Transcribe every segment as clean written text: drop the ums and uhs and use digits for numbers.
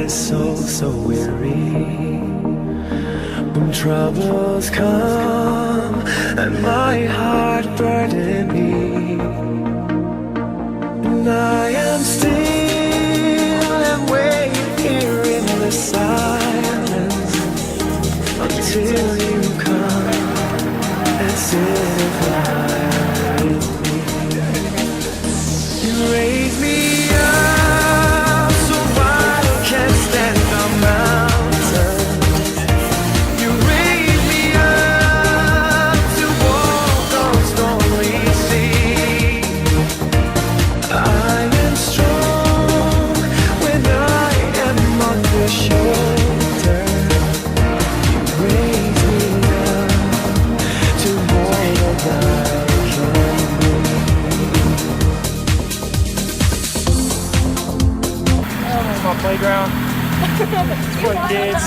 my soul so weary. When troubles come and my heart burden me, and I am still and wait here in the silence until you come and sit fire with me. You raise me up so I can stand on mountains. You raise me up to walk on stormy seas. I am strong when I am on your shoulder. You raise me up to more than I can be. My playground. It's for kids.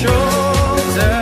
Shoulder,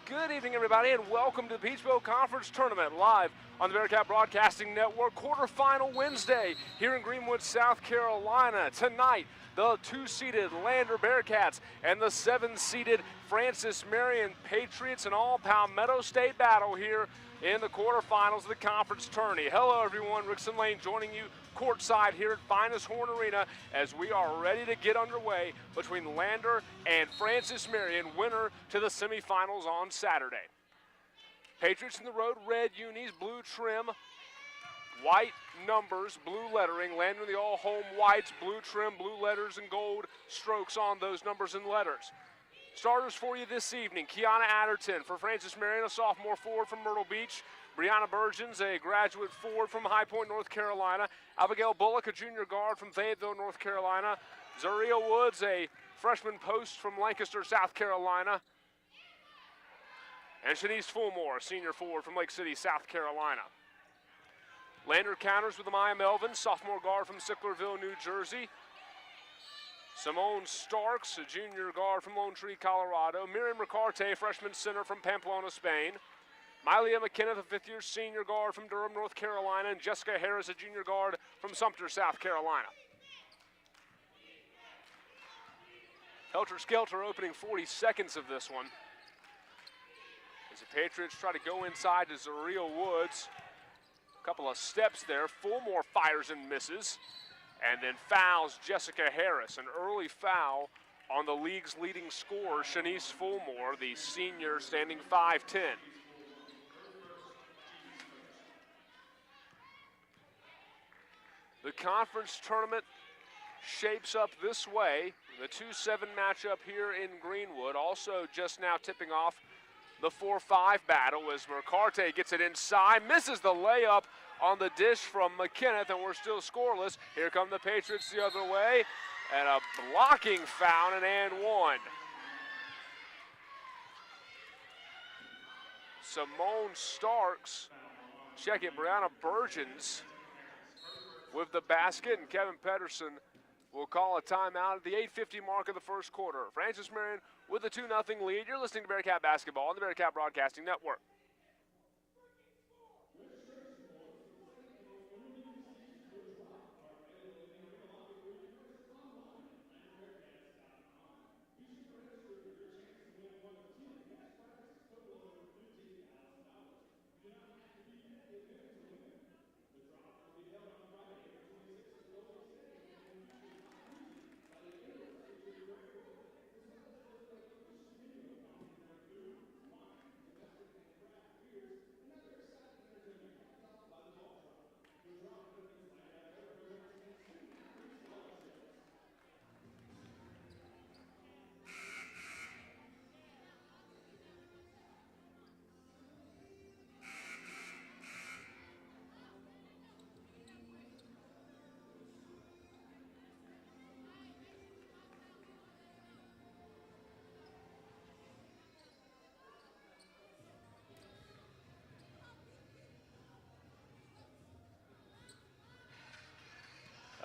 Good evening, everybody, and welcome to the Peach Bowl Conference Tournament live on the Bearcat Broadcasting Network. Quarterfinal Wednesday here in Greenwood, South Carolina. Tonight, the 2-seeded Lander Bearcats and the 7-seeded Francis Marion Patriots, an all-Palmetto State battle here in the quarterfinals of the conference tourney. Hello, everyone. Rickson Lane joining you courtside here at Finis Horne Arena as we are ready to get underway between Lander and Francis Marion, winner to the semifinals on Saturday. Patriots in the road, red unis, blue trim, white numbers, blue lettering. Lander in the all-home whites, blue trim, blue letters, and gold strokes on those numbers and letters. Starters for you this evening: Kiana Adderton for Francis Marion, a sophomore forward from Myrtle Beach. Brianna Burgeons, a graduate forward from High Point, North Carolina. Abigail Bullock, a junior guard from Fayetteville, North Carolina. Zaria Woods, a freshman post from Lancaster, South Carolina. And Shanice Fulmore, a senior forward from Lake City, South Carolina. Lander counters with Amaya Melvin, sophomore guard from Sicklerville, New Jersey. Simone Starks, a junior guard from Lone Tree, Colorado. Miriam Ricarte, freshman center from Pamplona, Spain. Mylia McKenneth, a fifth-year senior guard from Durham, North Carolina. And Jessica Harris, a junior guard from Sumter, South Carolina. Helter Skelter opening 40 seconds of this one. As the Patriots try to go inside to Zaria Woods. A couple of steps there. Fulmore fires and misses. And then fouls Jessica Harris. An early foul on the league's leading scorer, Shanice Fulmore, the senior, standing 5'10". The conference tournament shapes up this way. The 2-7 matchup here in Greenwood. Also just now tipping off the 4-5 battle as Mercarte gets it inside, misses the layup on the dish from McKenneth, and we're still scoreless. Here come the Patriots the other way, and a blocking foul and one. Simone Starks, check it, Brianna Burgeons with the basket, and Kevin Pedersen will call a timeout at the 8:50 mark of the first quarter. Francis Marion with a 2-0 lead. You're listening to Bearcat Basketball on the Bearcat Broadcasting Network.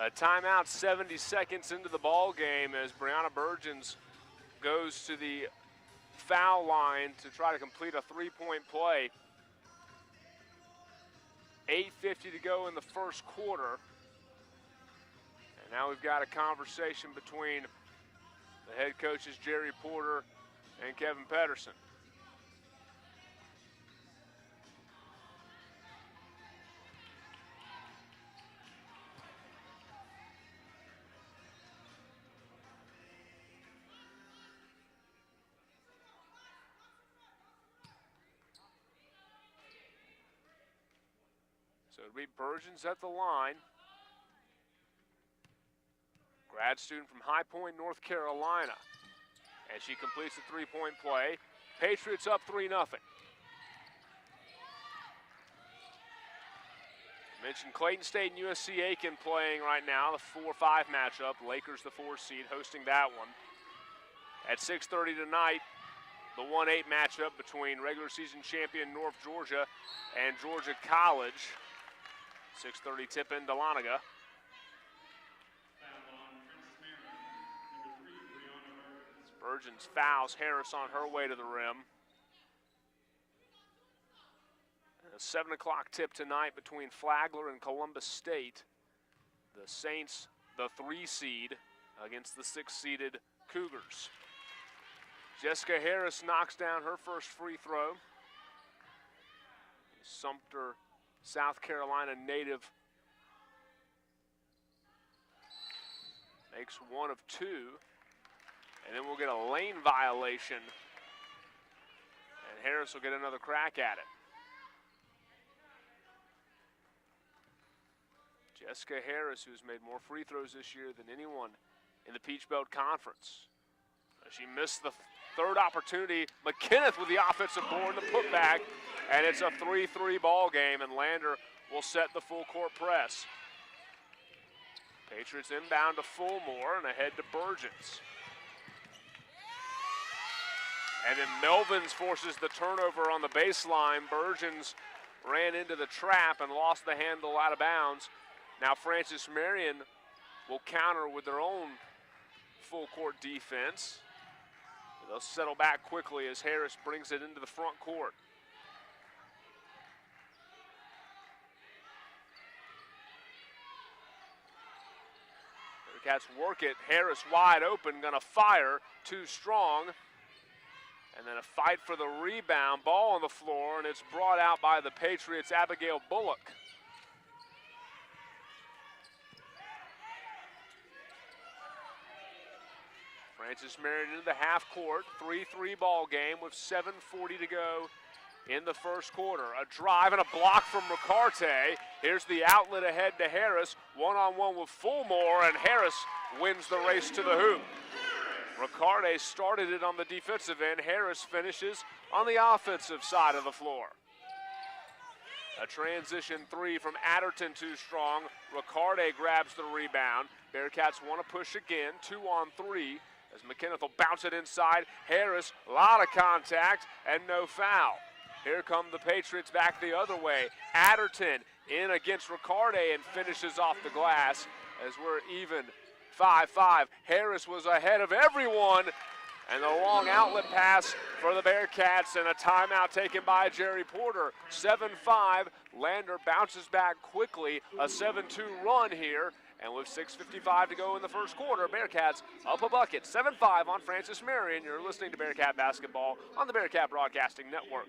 A timeout 70 seconds into the ball game as Brianna Burgeons goes to the foul line to try to complete a three-point play. 8:50 to go in the first quarter. And now we've got a conversation between the head coaches Jerry Porter and Kevin Pedersen. So it'll be Burgeons at the line. Grad student from High Point, North Carolina. As she completes the three-point play. Patriots up 3-0. Mentioned Clayton State and USC Aiken playing right now, the 4-5 matchup. Lakers the 4 seed hosting that one. At 6:30 tonight, the 1-8 matchup between regular season champion North Georgia and Georgia College. 6:30 tip in Dahlonega. Burgeons fouls Harris on her way to the rim. And a 7 o'clock tip tonight between Flagler and Columbus State. The Saints, the 3 seed, against the 6-seeded Cougars. Jessica Harris knocks down her first free throw. Sumter, South Carolina native makes 1 of 2. And then we'll get a lane violation. And Harris will get another crack at it. Jessica Harris, who's made more free throws this year than anyone in the Peach Belt Conference. She missed the third opportunity. McKenneth with the offensive board and the putback. And it's a 3-3 ball game, and Lander will set the full court press. Patriots inbound to Fulmore and ahead to Burgeons. And then Melvins forces the turnover on the baseline. Burgeons ran into the trap and lost the handle out of bounds. Now Francis Marion will counter with their own full court defense. They'll settle back quickly as Harris brings it into the front court. Bearcats work it. Harris wide open, gonna fire, too strong. And then a fight for the rebound, ball on the floor, and it's brought out by the Patriots' Abigail Bullock. Francis Marion into the half court, 3-3 ball game with 7:40 to go in the first quarter. A drive and a block from Ricarte. Here's the outlet ahead to Harris, one-on-one with Fulmore, and Harris wins the race to the hoop. Ricarte started it on the defensive end. Harris finishes on the offensive side of the floor. A transition three from Adderton, too strong. Ricarte grabs the rebound. Bearcats want to push again, 2-on-3. As McKinnon will bounce it inside. Harris, a lot of contact and no foul. Here come the Patriots back the other way. Adderton in against Ricarte and finishes off the glass as we're even 5-5. Harris was ahead of everyone, and the long outlet pass for the Bearcats and a timeout taken by Jerry Porter. 7-5, Lander bounces back quickly, a 7-2 run here, and with 6:55 to go in the first quarter, Bearcats up a bucket, 7-5 on Francis Marion. You're listening to Bearcat Basketball on the Bearcat Broadcasting Network.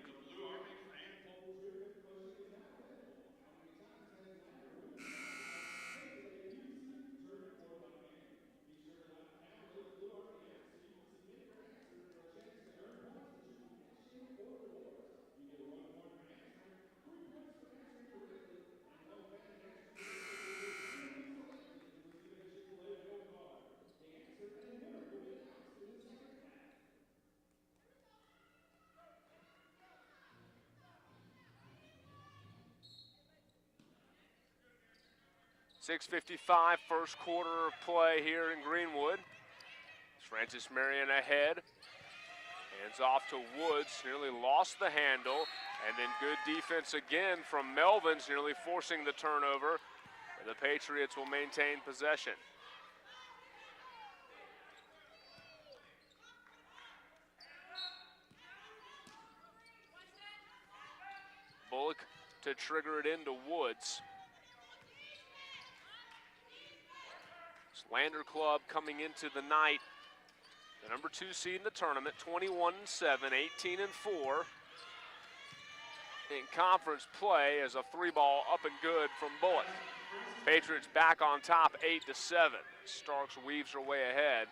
.655 first quarter of play here in Greenwood. Francis Marion ahead. Hands off to Woods, nearly lost the handle. And then good defense again from Melvins, nearly forcing the turnover. And the Patriots will maintain possession. Bullock to trigger it into Woods. Lander Club coming into the night, the number 2 seed in the tournament, 21-7, 18-4 in conference play as a 3-ball up and good from Bullock. Patriots back on top, 8-7. Starks weaves her way ahead.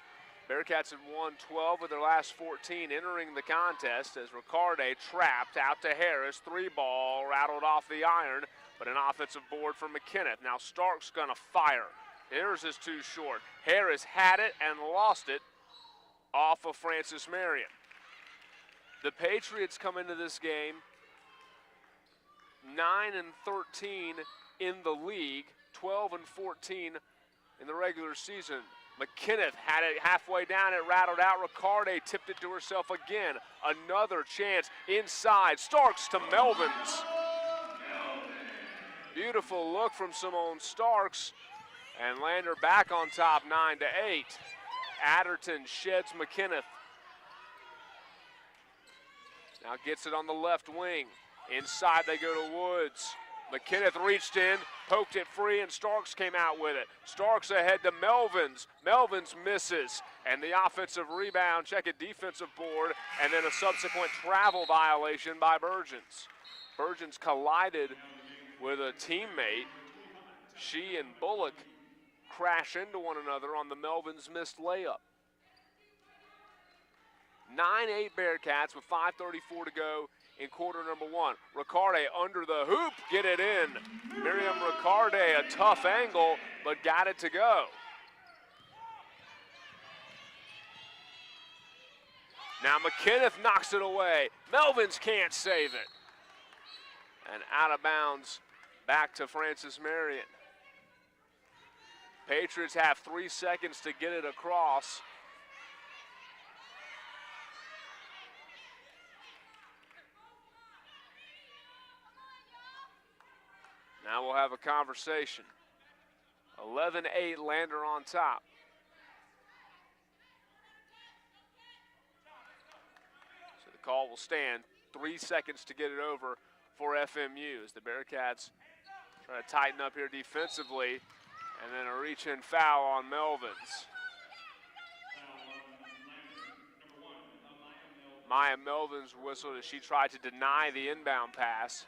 Bearcats have won 12 of their last 14 entering the contest as Ricarte trapped out to Harris. 3-ball rattled off the iron, but an offensive board for McKinnon. Now Starks gonna fire. Harris is too short. Harris had it and lost it off of Francis Marion. The Patriots come into this game 9-13 in the league, 12-14 in the regular season. McKinnon had it halfway down, it rattled out. Ricarte tipped it to herself again. Another chance inside. Starks to Melvins. Beautiful look from Simone Starks. And Lander back on top, 9-8. Adderton sheds McKinnon. Now gets it on the left wing. Inside they go to Woods. McKinnon reached in, poked it free, and Starks came out with it. Starks ahead to Melvins. Melvins misses. And the offensive rebound, check it, defensive board, and then a subsequent travel violation by Burgeons. Burgeons collided with a teammate. She and Bullock crash into one another on the Melvins missed layup. 9-8 Bearcats with 5:34 to go in quarter number 1. Ricarte under the hoop, get it in. Miriam Ricarte, a tough angle, but got it to go. Now McKinnon knocks it away. Melvins can't save it. And out of bounds, back to Francis Marion. Patriots have 3 seconds to get it across. Now we'll have a conversation. 11-8, Lander on top. call will stand. 3 seconds to get it over for FMU as the Bearcats try to tighten up here defensively, and then a reach-in foul on Melvins. Maya Melvins whistled as she tried to deny the inbound pass.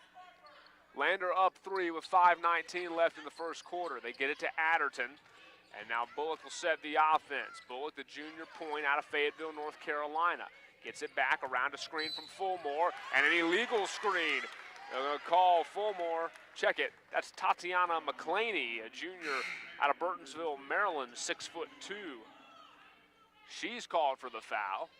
Lander up 3 with 5:19 left in the first quarter. They get it to Adderton, and now Bullock will set the offense. Bullock, the junior point out of Fayetteville, North Carolina. Gets it back around a screen from Fulmore, and an illegal screen. They're going to call Fulmore. Check it. That's Tatiana McClaney, a junior out of Burtonsville, Maryland, 6'2". She's called for the foul.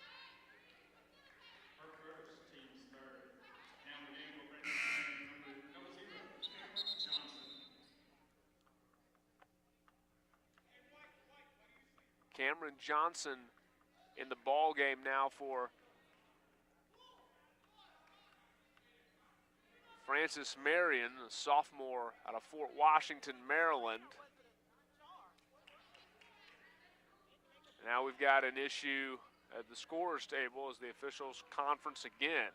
Cameron Johnson in the ball game now for Francis Marion, a sophomore out of Fort Washington, Maryland. Now we've got an issue at the scorer's table as the officials conference again.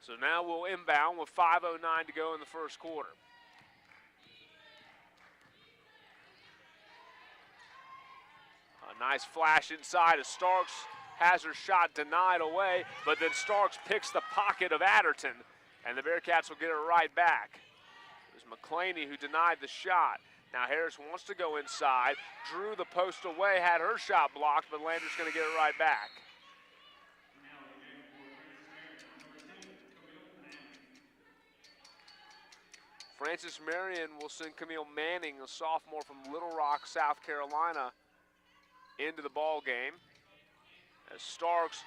So now we'll inbound with 5:09 to go in the first quarter. A nice flash inside as Starks has her shot denied away, but then Starks picks the pocket of Adderton, and the Bearcats will get it right back. It was McClaney who denied the shot. Now Harris wants to go inside, drew the post away, had her shot blocked, but Lander's going to get it right back. Francis Marion will send Camille Manning, a sophomore from Little Rock, South Carolina, into the ball game. As Starks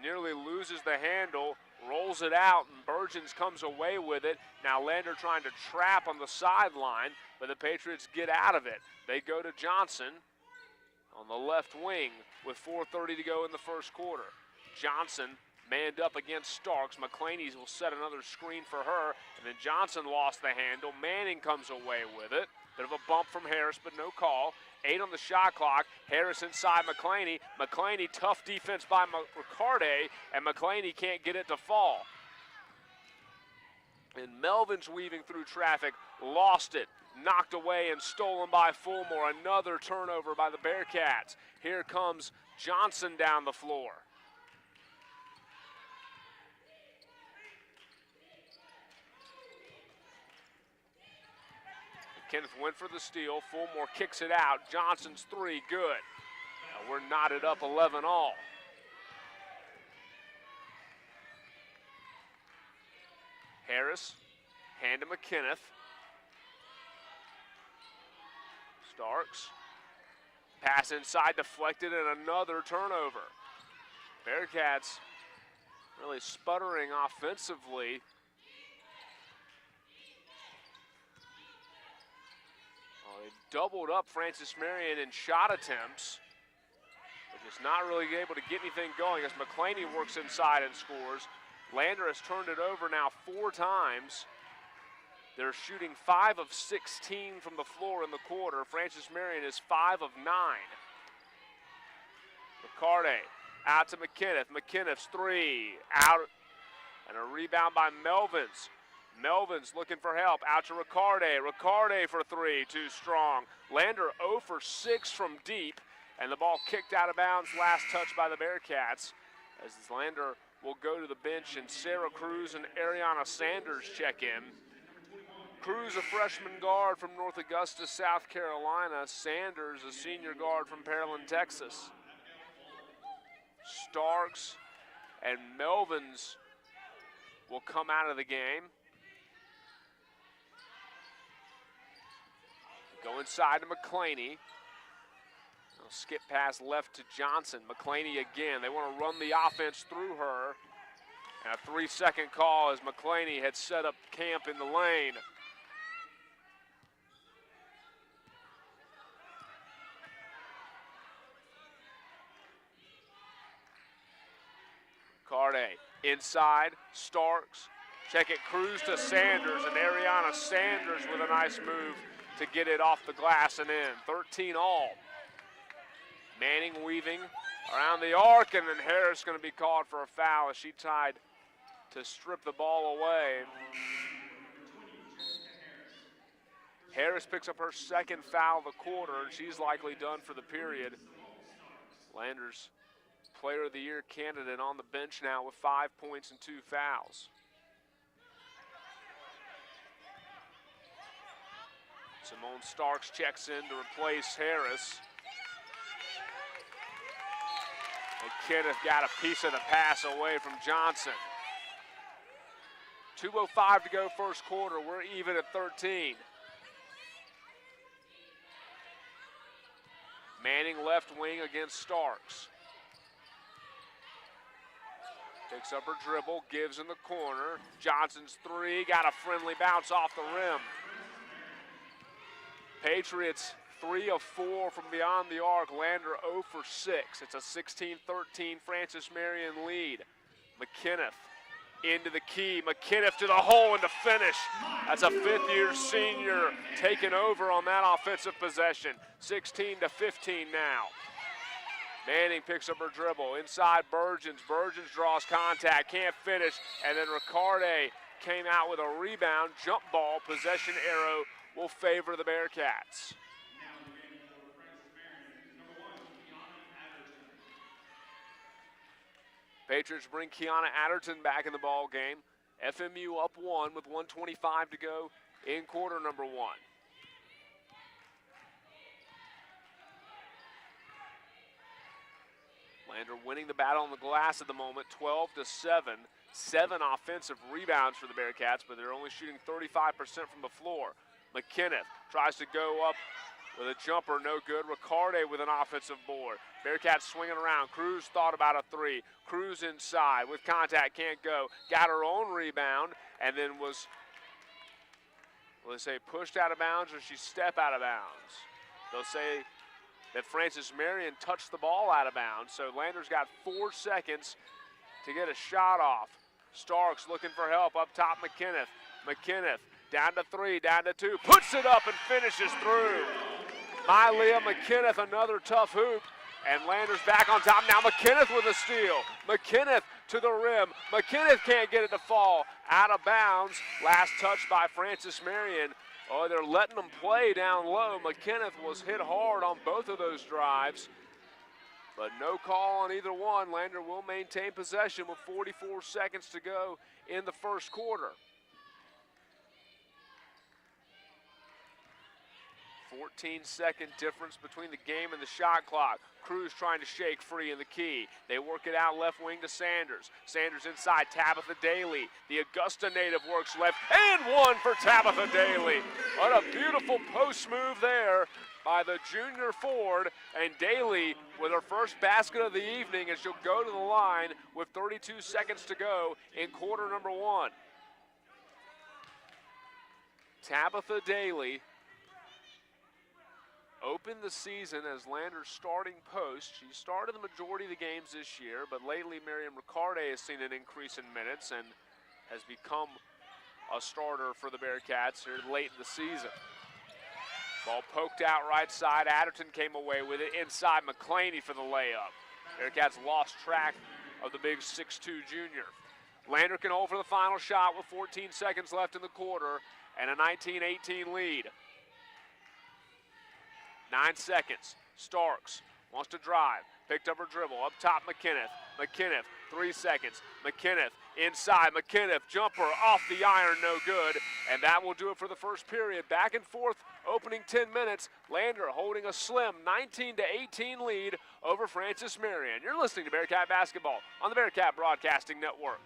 nearly loses the handle, rolls it out, and Burgeons comes away with it. Now Lander trying to trap on the sideline, but the Patriots get out of it. They go to Johnson on the left wing with 4:30 to go in the first quarter. Johnson manned up against Starks. McClaney will set another screen for her, and then Johnson lost the handle. Manning comes away with it. Bit of a bump from Harris, but no call. 8 on the shot clock. Harris inside McClaney. McClaney, tough defense by Riccarde, and McClaney can't get it to fall. And Melvin's weaving through traffic, lost it, knocked away and stolen by Fulmore. Another turnover by the Bearcats. Here comes Johnson down the floor. Kenneth went for the steal. Fulmore kicks it out. Johnson's 3, good. Now we're knotted up 11-all. Harris, hand to McKenneth. Starks. Pass inside, deflected, and another turnover. Bearcats really sputtering offensively. They doubled up Francis Marion in shot attempts, but just not really able to get anything going as McClaney works inside and scores. Lander has turned it over now 4 times. They're shooting 5 of 16 from the floor in the quarter. Francis Marion is 5 of 9. Riccarde out to McKenneth. McKenneth's 3 out, and a rebound by Melvins. Melvin's looking for help, out to Riccarde. Riccarde for 3, too strong. Lander 0 for 6 from deep, and the ball kicked out of bounds, last touch by the Bearcats, as Lander will go to the bench, and Sarah Cruz and Ariana Sanders check in. Cruz, a freshman guard from North Augusta, South Carolina. Sanders, a senior guard from Pearland, Texas. Starks and Melvins will come out of the game. Go inside to McClaney. They'll skip pass left to Johnson. McClaney again. They want to run the offense through her. And a 3-second call as McClaney had set up camp in the lane. Riccarde inside. Starks Check it, Cruz to Sanders, and Ariana Sanders with a nice move to get it off the glass and in. 13 all. Manning weaving around the arc, and then Harris going to be called for a foul as she tried to strip the ball away. Harris picks up her second foul of the quarter, and she's likely done for the period. Landers Player of the Year candidate on the bench now with 5 points and 2 fouls. Simone Starks checks in to replace Harris. McKinnon got a piece of the pass away from Johnson. 2:05 to go first quarter. We're even at 13. Manning left wing against Starks. Takes up her dribble, gives in the corner. Johnson's three, got a friendly bounce off the rim. Patriots 3 of 4 from beyond the arc. Lander 0 for 6. It's a 16-13 Francis Marion lead. McKinnon into the key. McKinnon to the hole and to finish. That's a fifth-year senior taking over on that offensive possession. 16-15 now. Manning picks up her dribble. Inside Burgeons. Burgeons draws contact. Can't finish. And then Riccarde came out with a rebound. Jump ball. Possession arrow will favor the Bearcats. Patriots bring Kiana Adderton back in the ball game. FMU up 1 with 1:25 to go in quarter number 1. Lander winning the battle on the glass at the moment, 12-7. 7 offensive rebounds for the Bearcats, but they're only shooting 35% from the floor. McKinnon tries to go up with a jumper, no good. Riccarde with an offensive board. Bearcats swinging around. Cruz thought about a three. Cruz inside with contact, can't go. Got her own rebound and then was, will they say pushed out of bounds or she stepped out of bounds? They'll say that Francis Marion touched the ball out of bounds. So Lander's got 4 seconds to get a shot off. Starks looking for help up top. McKinnon. McKinnon down to 3, down to 2, puts it up and finishes through. Mylea McKinnon, another tough hoop, and Landers back on top. Now McKinnon with a steal. McKinnon to the rim. McKinnon can't get it to fall. Out of bounds. Last touch by Francis Marion. Oh, they're letting them play down low. McKinnon was hit hard on both of those drives, but no call on either one. Lander will maintain possession with 44 seconds to go in the first quarter. 14-second difference between the game and the shot clock. Cruz trying to shake free in the key. They work it out left wing to Sanders. Sanders inside, Tabitha Daly. The Augusta native works left, and one for Tabitha Daly. What a beautiful post move there by the junior forward, and Daly with her first basket of the evening, and she'll go to the line with 32 seconds to go in quarter number 1. Tabitha Daly opened the season as Lander's starting post. She started the majority of the games this year, but lately Marion Riccarde has seen an increase in minutes and has become a starter for the Bearcats here late in the season. Ball poked out right side. Adderton came away with it. Inside McClaney for the layup. Bearcats lost track of the big 6'2 junior. Lander can hold for the final shot with 14 seconds left in the quarter and a 19-18 lead. 9 seconds. Starks wants to drive. Picked up her dribble. Up top, McKinnon. McKinnon, 3 seconds. McKinnon inside. McKinnon, jumper off the iron, no good. And that will do it for the first period. Back and forth, opening 10 minutes. Lander holding a slim 19-18 lead over Francis Marion. You're listening to Bearcat Basketball on the Bearcat Broadcasting Network.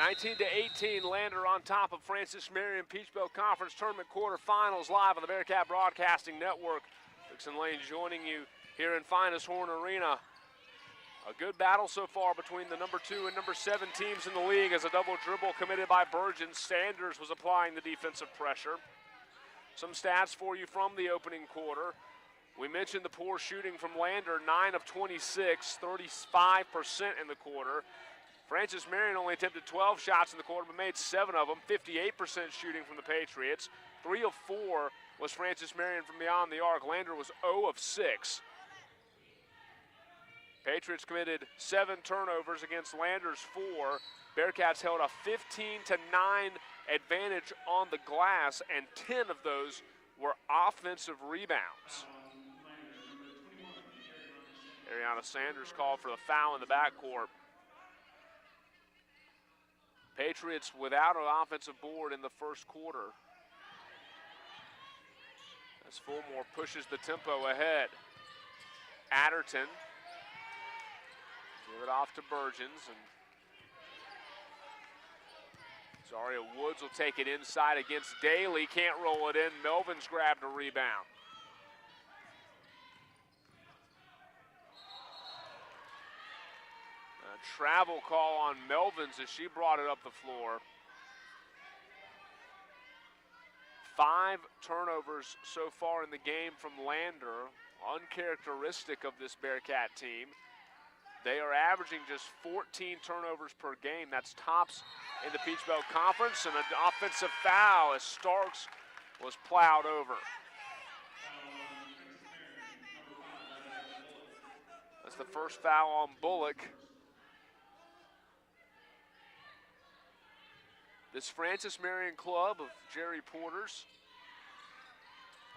19-18, Lander on top of Francis Marion Peach Belt Conference Tournament quarterfinals live on the Bearcat Broadcasting Network. Dixon Lane joining you here in Finis Horne Arena. A good battle so far between the number 2 and number 7 teams in the league as a double dribble committed by Burgeon. Sanders was applying the defensive pressure. Some stats for you from the opening quarter. We mentioned the poor shooting from Lander, 9 of 26, 35% in the quarter. Francis Marion only attempted 12 shots in the quarter, but made 7 of them, 58% shooting from the Patriots. 3 of 4 was Francis Marion from beyond the arc. Lander was 0 of 6. Patriots committed 7 turnovers against Lander's 4. Bearcats held a 15-9 advantage on the glass, and 10 of those were offensive rebounds. Ariana Sanders called for the foul in the backcourt. Patriots without an offensive board in the first quarter. As Fulmore pushes the tempo ahead. Adderton. Give it off to Burgeons, and Zaria Woods will take it inside against Daly. Can't roll it in. Melvin's grabbed a rebound. A travel call on Melvin's as she brought it up the floor. 5 turnovers so far in the game from Lander, uncharacteristic of this Bearcat team. They are averaging just 14 turnovers per game. That's tops in the Peach Belt Conference, and an offensive foul as Starks was plowed over. That's the first foul on Bullock. This Francis Marion club of Jerry Porter's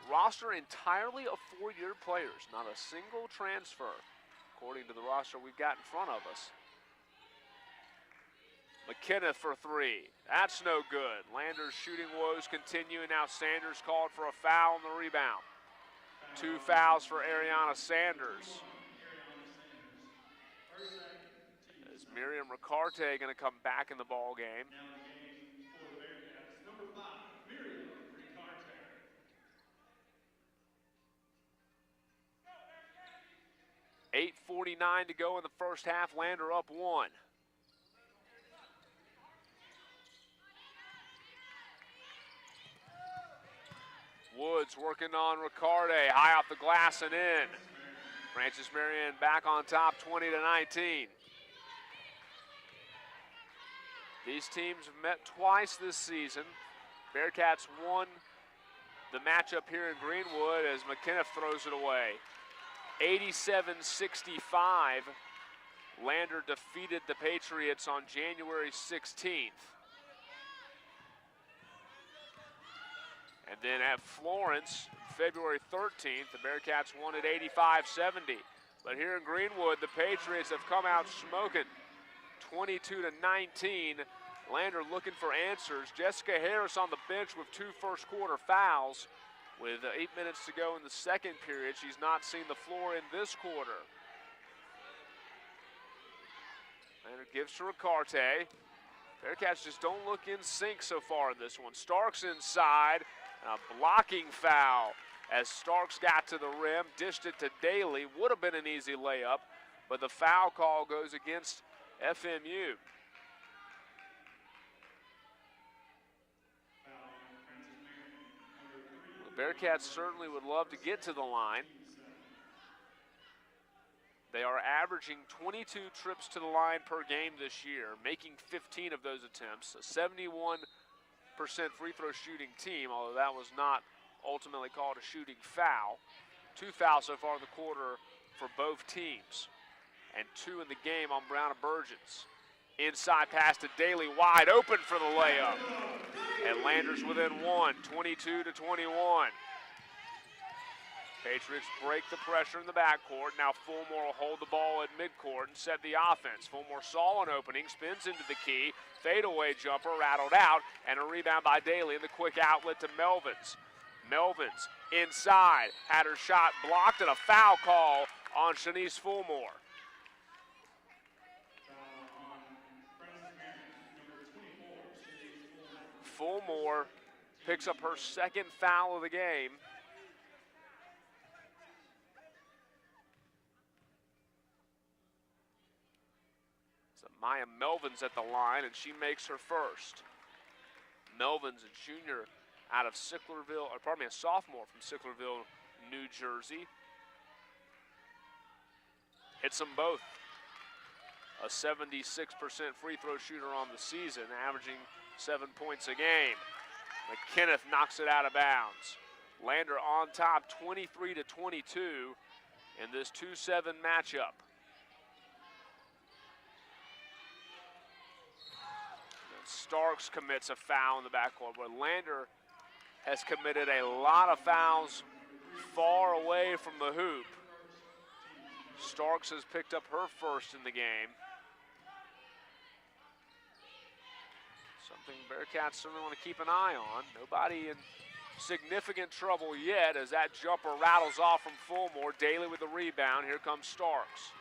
roster entirely of 4-year players, not a single transfer, according to the roster we've got in front of us. McKenna for 3. That's no good. Lander's shooting woes continue, and now Sanders called for a foul on the rebound. 2 fouls for Ariana Sanders. Is Miriam Ricarte going to come back in the ball game? 8:49 to go in the first half. Lander up 1. Woods working on Ricarte, high off the glass and in. Francis Marion back on top, 20-19. These teams have met twice this season. Bearcats won the matchup here in Greenwood as McKenna throws it away. 87-65, Lander defeated the Patriots on January 16th. And then at Florence, February 13th, the Bearcats won at 85-70. But here in Greenwood, the Patriots have come out smoking, 22-19. Lander looking for answers. Jessica Harris on the bench with 2 first quarter fouls. With 8 minutes to go in the second period, she's not seen the floor in this quarter. Lander gives to Ricarte. Bearcats just don't look in sync so far in this one. Starks inside, a blocking foul as Starks got to the rim, dished it to Daly. Would have been an easy layup, but the foul call goes against FMU. Bearcats certainly would love to get to the line. They are averaging 22 trips to the line per game this year, making 15 of those attempts. A 71% free throw shooting team, although that was not ultimately called a shooting foul. 2 fouls so far in the quarter for both teams, and 2 in the game on Brown and Burgeons. Inside pass to Daly, wide open for the layup. And Lander's within 1, 22-21. Patriots break the pressure in the backcourt. Now Fulmore will hold the ball at midcourt and set the offense. Fulmore saw an opening, spins into the key, fadeaway jumper, rattled out, and a rebound by Daly, and the quick outlet to Melvins. Melvins inside, had her shot blocked, and a foul call on Shanice Fulmore. Fulmore picks up her second foul of the game. So Maya Melvin's at the line, and she makes her first. Melvin's a junior out of Sicklerville, or pardon me, a sophomore from Sicklerville, New Jersey. Hits them both. A 76% free throw shooter on the season, averaging 7 points a game. McKenneth knocks it out of bounds. Lander on top, 23-22 in this 2-7 matchup. And Starks commits a foul in the backcourt, where Lander has committed a lot of fouls far away from the hoop. Starks has picked up her first in the game. Something Bearcats certainly want to keep an eye on. Nobody in significant trouble yet as that jumper rattles off from Fulmore. Daly with the rebound. Here comes Starks.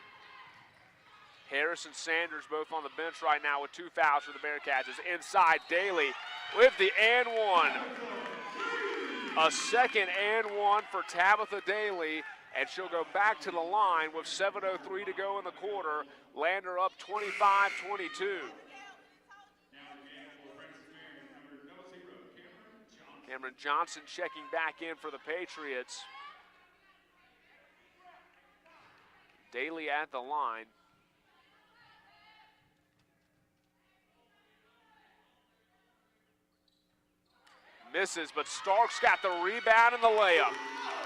Harris and Sanders both on the bench right now with 2 fouls for the Bearcats. Is inside Daly with the and one. A second and one for Tabitha Daly, and she'll go back to the line with 7:03 to go in the quarter. Lander up 25-22. Cameron Johnson checking back in for the Patriots. Daly at the line. Misses, but Starks got the rebound and the layup.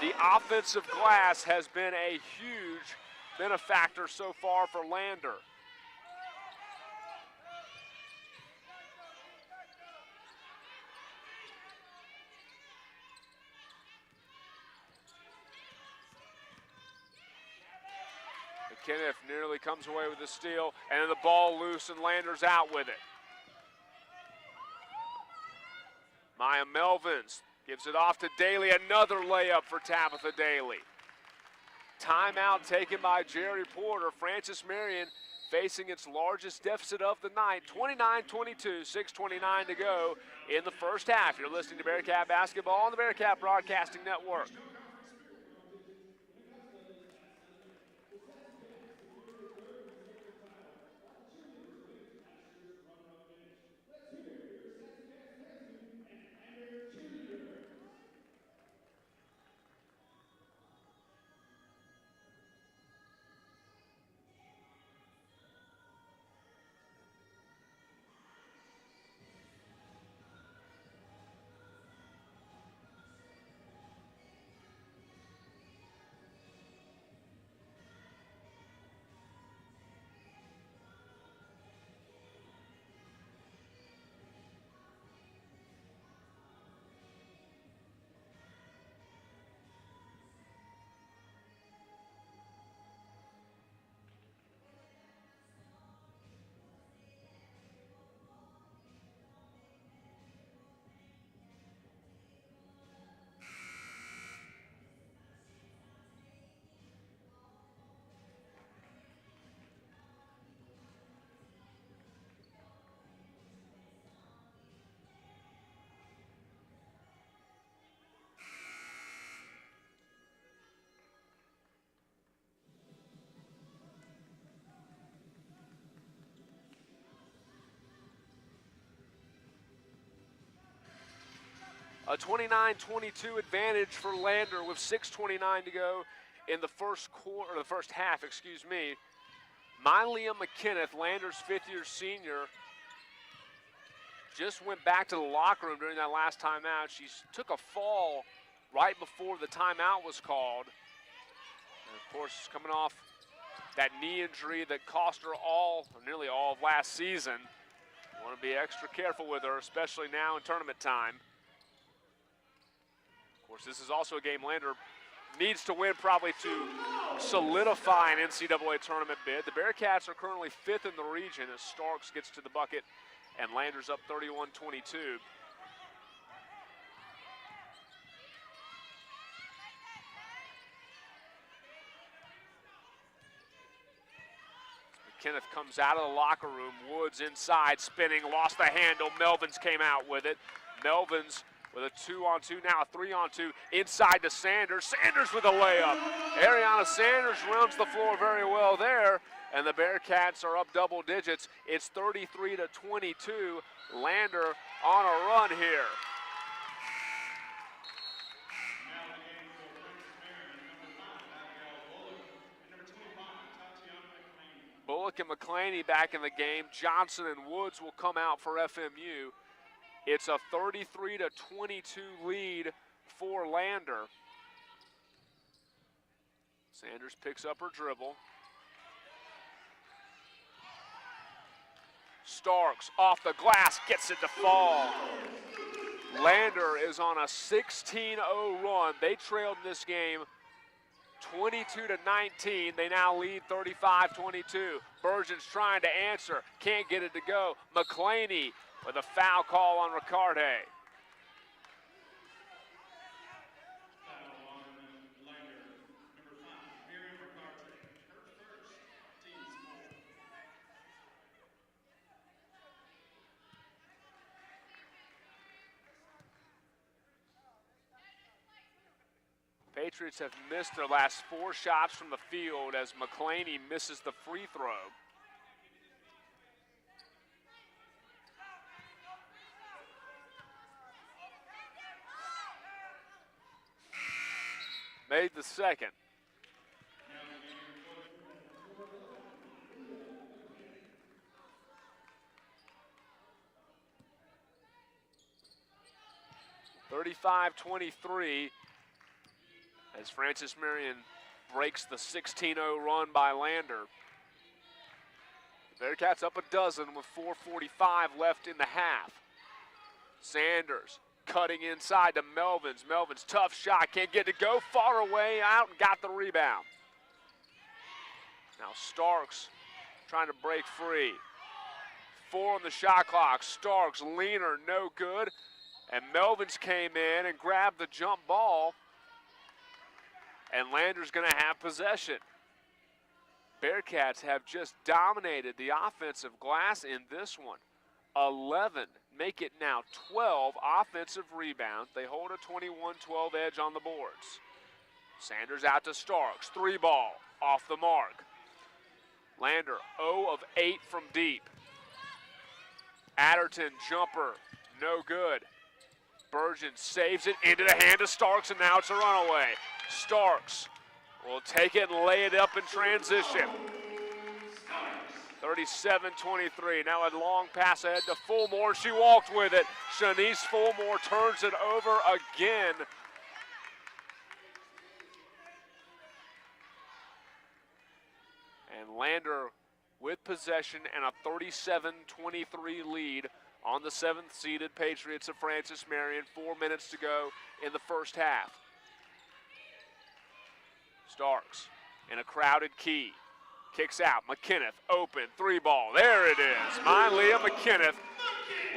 The offensive glass has been a huge benefactor so far for Lander. McKenneth nearly comes away with the steal, and then the ball loose and Lander's out with it. Maya Melvins gives it off to Daly, another layup for Tabitha Daly. Timeout taken by Jerry Porter. Francis Marion facing its largest deficit of the night, 29-22, 6:29 to go in the first half. You're listening to Bearcat Basketball on the Bearcat Broadcasting Network. A 29-22 advantage for Lander with 6:29 to go in the first quarter, or the first half, excuse me. Mylia McKenneth, Lander's fifth-year senior, just went back to the locker room during that last timeout. She took a fall right before the timeout was called. And of course, coming off that knee injury that cost her all, or nearly all of last season. You want to be extra careful with her, especially now in tournament time. Of course, this is also a game Lander needs to win probably to solidify an NCAA tournament bid. The Bearcats are currently 5th in the region as Starks gets to the bucket and Lander's up 31-22. Kenneth comes out of the locker room. Woods inside, spinning, lost the handle. Melvins came out with it. Melvin's with a 2-on-2, now a 3-on-2, inside to Sanders. Sanders with a layup. Ariana Sanders runs the floor very well there, and the Bearcats are up double digits. It's 33-22. Lander on a run here. Bullock and McClaney back in the game. Johnson and Woods will come out for FMU. It's a 33-22 lead for Lander. Sanders picks up her dribble. Starks off the glass, gets it to fall. Lander is on a 16-0 run. They trailed in this game 22-19. They now lead 35-22. Bergen's trying to answer, can't get it to go. McClaney with a foul call on Riccarde. Patriots have missed their last 4 shots from the field as McClaney misses the free throw. Made the second. (35-23) as Francis Marion breaks the 16-0 run by Lander. The Bearcats up a dozen with 4:45 left in the half. Sanders cutting inside to Melvin's. Melvin's tough shot, can't get it to go, far away, out and got the rebound. Now Starks trying to break free. 4 on the shot clock. Starks, leaner, no good. And Melvin's came in and grabbed the jump ball. And Lander's gonna have possession. Bearcats have just dominated the offensive glass in this one. 11, make it now 12 offensive rebounds. They hold a 21-12 edge on the boards. Sanders out to Starks, 3 ball, off the mark. Lander 0 of 8 from deep. Adderton jumper, no good. Bergen saves it into the hand of Starks, and now it's a runaway. Starks will take it and lay it up in transition. 37-23, now a long pass ahead to Fulmore. She walked with it. Shanice Fulmore turns it over again. And Lander with possession and a 37-23 lead on the 7th-seeded Patriots of Francis Marion. 4 minutes to go in the first half. Starks in a crowded key. Kicks out, McKenneth, open, 3 ball. There it is, Mylea McKenneth.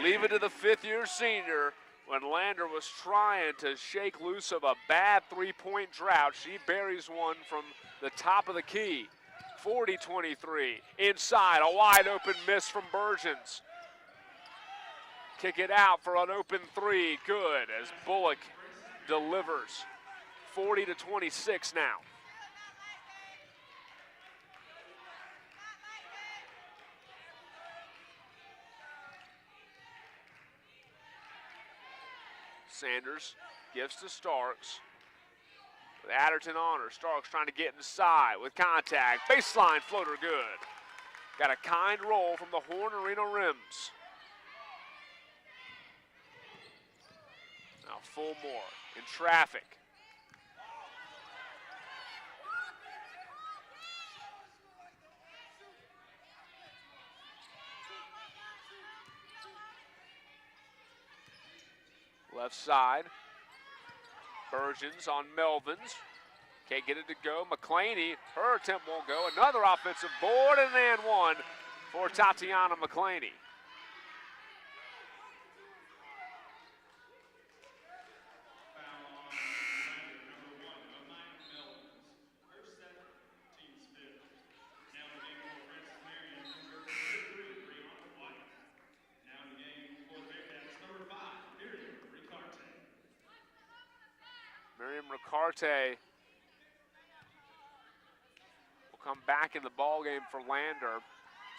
Leave it to the 5th-year senior. When Lander was trying to shake loose of a bad 3-point drought, she buries one from the top of the key. 40-23, inside, a wide open miss from Bergens. Kick it out for an open 3, good, as Bullock delivers. 40-26 now. Sanders gives to Starks. With Adderton on her. Starks trying to get inside with contact. Baseline floater good. Got a kind roll from the Horne Arena rims. Now Fulmore in traffic. Left side. Bergens on Melvin's. Can't get it to go. McClaney, her attempt won't go. Another offensive board and then one for Tatiana McClaney. Ugarte will come back in the ball game for Lander.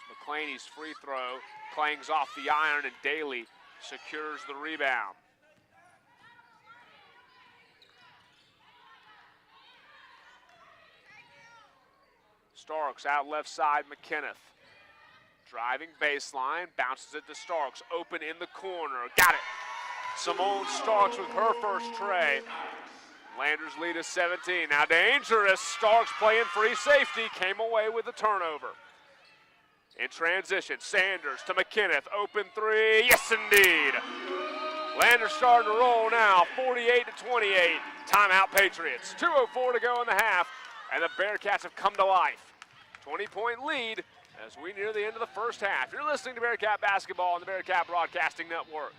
McClaney's free throw clangs off the iron, and Daly secures the rebound. Starks out left side, McKenneth. Driving baseline, bounces it to Starks, open in the corner, got it. Simone Starks with her first tray. Landers lead is 17. Now dangerous, Starks playing free safety, came away with the turnover. In transition, Sanders to McKenneth, open three, yes indeed. Landers starting to roll now, 48-28. Timeout Patriots, 2:04 to go in the half, and the Bearcats have come to life. 20-point lead as we near the end of the first half. You're listening to Bearcat Basketball on the Bearcat Broadcasting Network.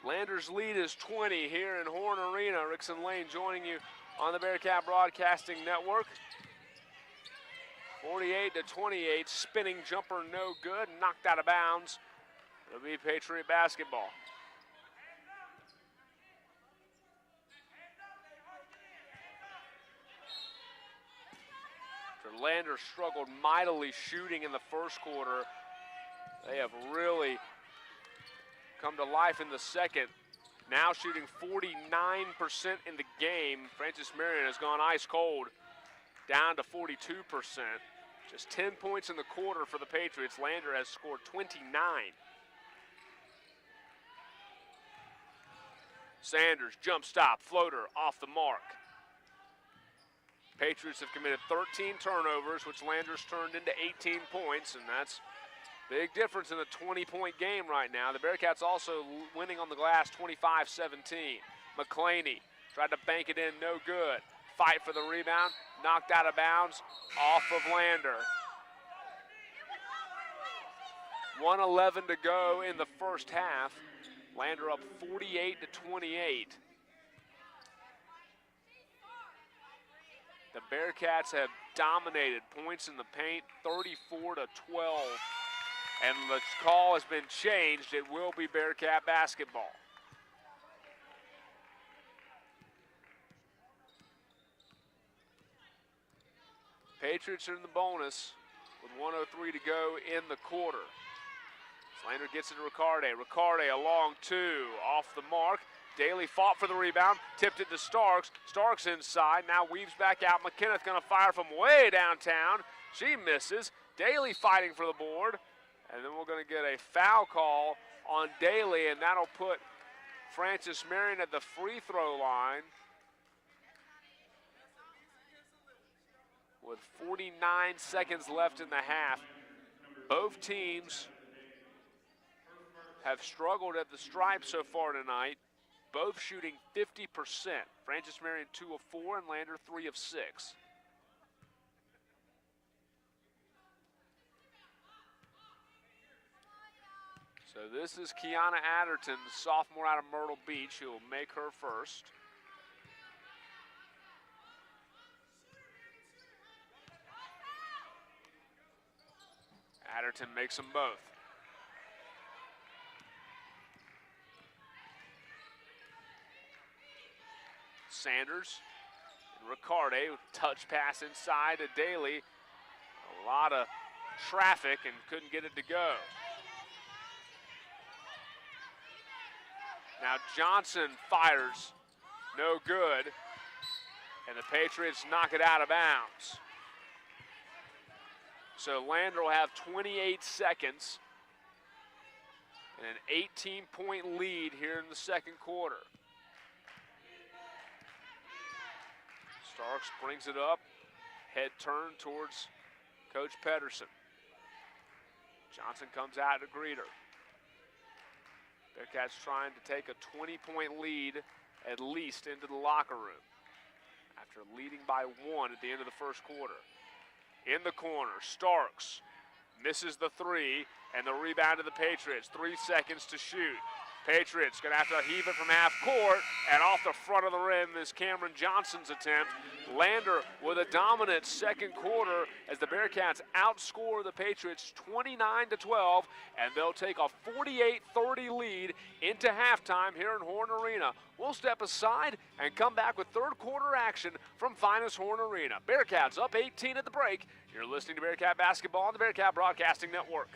Landers lead is 20 here in Horne Arena. Rickson Lane joining you on the Bearcat Broadcasting Network. 48-28, spinning jumper no good, knocked out of bounds. It'll be Patriot basketball. Landers struggled mightily shooting in the first quarter. They have really come to life in the second. Now shooting 49% in the game. Francis Marion has gone ice cold, down to 42%. Just 10 points in the quarter for the Patriots. Lander has scored 29. Sanders, jump stop, floater, off the mark. Patriots have committed 13 turnovers, which Landers turned into 18 points, and that's big difference in a 20-point game right now. The Bearcats also winning on the glass 25-17. McClaney tried to bank it in, no good. Fight for the rebound, knocked out of bounds, off of Lander. 1:11 to go in the first half. Lander up 48-28. The Bearcats have dominated points in the paint, 34-12. And the call has been changed. It will be Bearcat basketball. Patriots are in the bonus with 1:03 to go in the quarter. Lander gets it to Riccardi. Riccardi a long two, off the mark. Daly fought for the rebound, tipped it to Starks. Starks inside, now weaves back out. McKenneth gonna fire from way downtown. She misses. Daly fighting for the board. And then we're gonna get a foul call on Daly, and that'll put Francis Marion at the free throw line with 49 seconds left in the half. Both teams have struggled at the stripe so far tonight, both shooting 50%. Francis Marion 2 of 4 and Lander 3 of 6. So this is Kiana Adderton, the sophomore out of Myrtle Beach, who will make her first. Adderton makes them both. Sanders and Riccardi, touch pass inside to Daly. A lot of traffic and couldn't get it to go. Now Johnson fires, no good, and the Patriots knock it out of bounds. So Lander will have 28 seconds and an 18-point lead here in the second quarter. Starks brings it up, head turn towards Coach Pedersen. Johnson comes out to greet her. Bearcats trying to take a 20-point lead at least into the locker room after leading by 1 at the end of the first quarter. In the corner, Starks misses the 3, and the rebound to the Patriots. 3 seconds to shoot. Patriots going to have to heave it from half court, and off the front of the rim is Cameron Johnson's attempt. Lander with a dominant second quarter as the Bearcats outscore the Patriots 29-12, and they'll take a 48-30 lead into halftime here in Horne Arena. We'll step aside and come back with third quarter action from Finis Horne Arena. Bearcats up 18 at the break. You're listening to Bearcat Basketball on the Bearcat Broadcasting Network.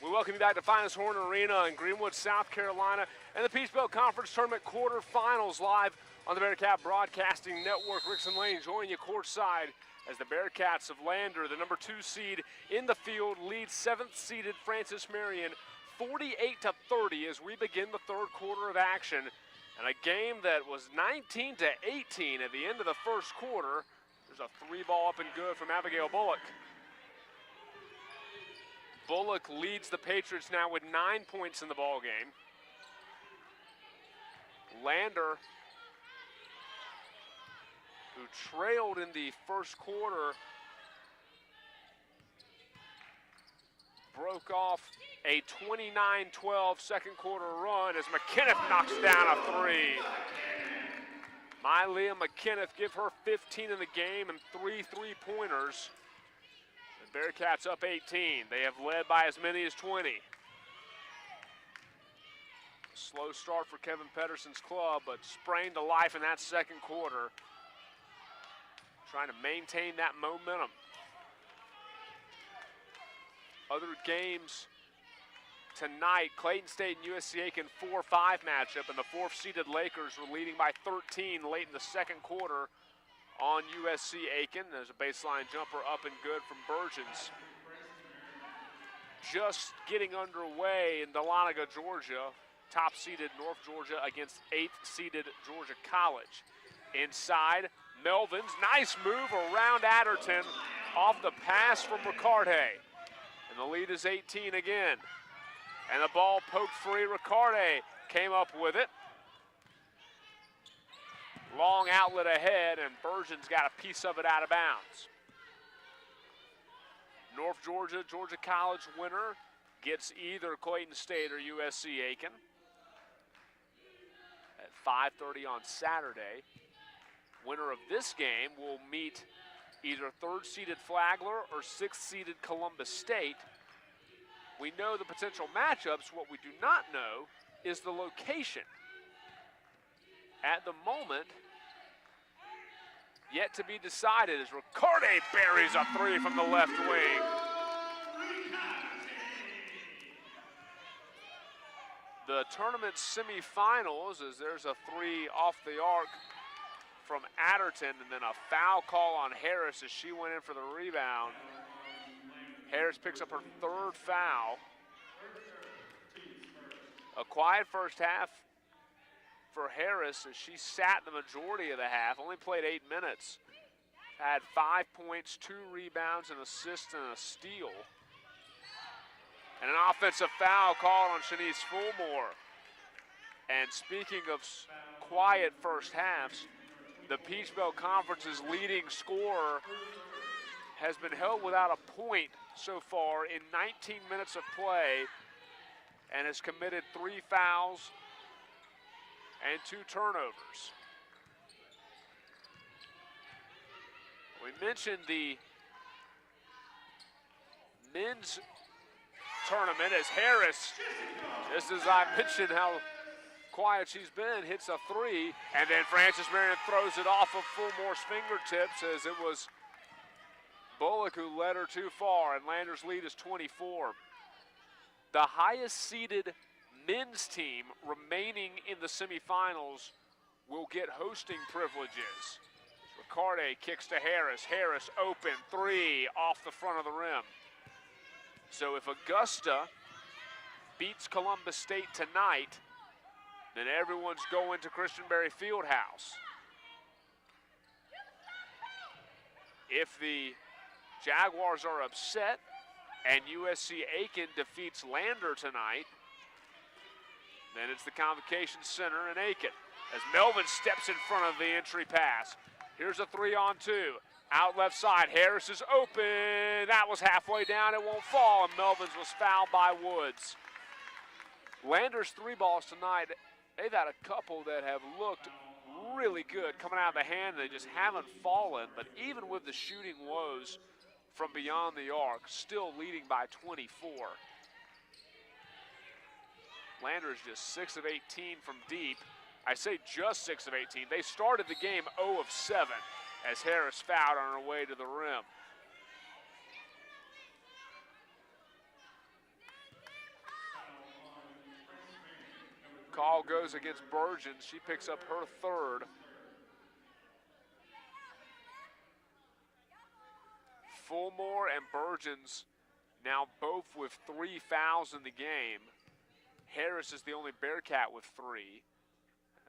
We welcome you back to Finis Horne Arena in Greenwood, South Carolina, and the Peach Belt Conference Tournament quarterfinals live on the Bearcat Broadcasting Network. Rickson Lane joining you courtside as the Bearcats of Lander, the number 2 seed in the field, leads 7th seeded Francis Marion 48-30 as we begin the third quarter of action. And a game that was 19-18 at the end of the first quarter. There's a 3-ball up and good from Abigail Bullock. Bullock leads the Patriots now with 9 points in the ball game. Lander, who trailed in the first quarter, broke off a 29-12 second quarter run as McKenneth knocks down a 3. Mylea McKenneth give her 15 in the game and 3 3-pointers. The Bearcats up 18. They have led by as many as 20. Slow start for Kevin Pedersen's club, but sprang to life in that second quarter. Trying to maintain that momentum. Other games tonight, Clayton State and USC Aiken 4-5 matchup, and the 4th-seeded Lakers were leading by 13 late in the second quarter on USC Aiken. There's a baseline jumper up and good from Burgeons. Just getting underway in Dahlonega, Georgia, top-seeded North Georgia against 8th-seeded Georgia College. Inside, Melvin's nice move around Adderton off the pass from Ricarte. And the lead is 18 again. And the ball poked free. Ricarte came up with it. Long outlet ahead, and Burgeon's got a piece of it out of bounds. North Georgia, Georgia College winner gets either Clayton State or USC Aiken at 5:30 on Saturday. Winner of this game will meet either 3rd-seeded Flagler or 6th-seeded Columbus State. We know the potential matchups. What we do not know is the location. At the moment, yet to be decided as Ricarte buries a 3 from the left wing. The tournament semifinals, as there's a 3 off the arc from Adderton, and then a foul call on Harris as she went in for the rebound. Harris picks up her 3rd foul. A quiet first half for Harris as she sat the majority of the half, only played 8 minutes. Had 5 points, 2 rebounds, an assist, and a steal. And an offensive foul called on Shanice Fulmore. And speaking of quiet first halves, the Peach Belt Conference's leading scorer has been held without a point so far in 19 minutes of play and has committed 3 fouls and 2 turnovers. We mentioned the men's tournament as Harris, just as I mentioned how quiet she's been, hits a 3, and then Francis Marion throws it off of Fulmore's fingertips as it was Bullock who led her too far, and Lander's lead is 24. The highest seeded men's team remaining in the semifinals will get hosting privileges. Ricarte kicks to Harris. Harris open, 3 off the front of the rim. So if Augusta beats Columbus State tonight, then everyone's going to Christian-Berry Fieldhouse. If the Jaguars are upset and USC Aiken defeats Lander tonight, then it's the Convocation Center in Aiken as Melvin steps in front of the entry pass. Here's a 3-on-2. Out left side, Harris is open. That was halfway down, it won't fall, and Melvin's was fouled by Woods. Lander's 3 balls tonight, they've had a couple that have looked really good coming out of the hand. They just haven't fallen, but even with the shooting woes from beyond the arc, still leading by 24. Lander is just 6 of 18 from deep. I say just 6 of 18. They started the game 0 of 7 as Harris fouled on her way to the rim. Call goes against Burgeons. She picks up her third. Fulmore and Burgeons now both with 3 fouls in the game. Harris is the only Bearcat with 3,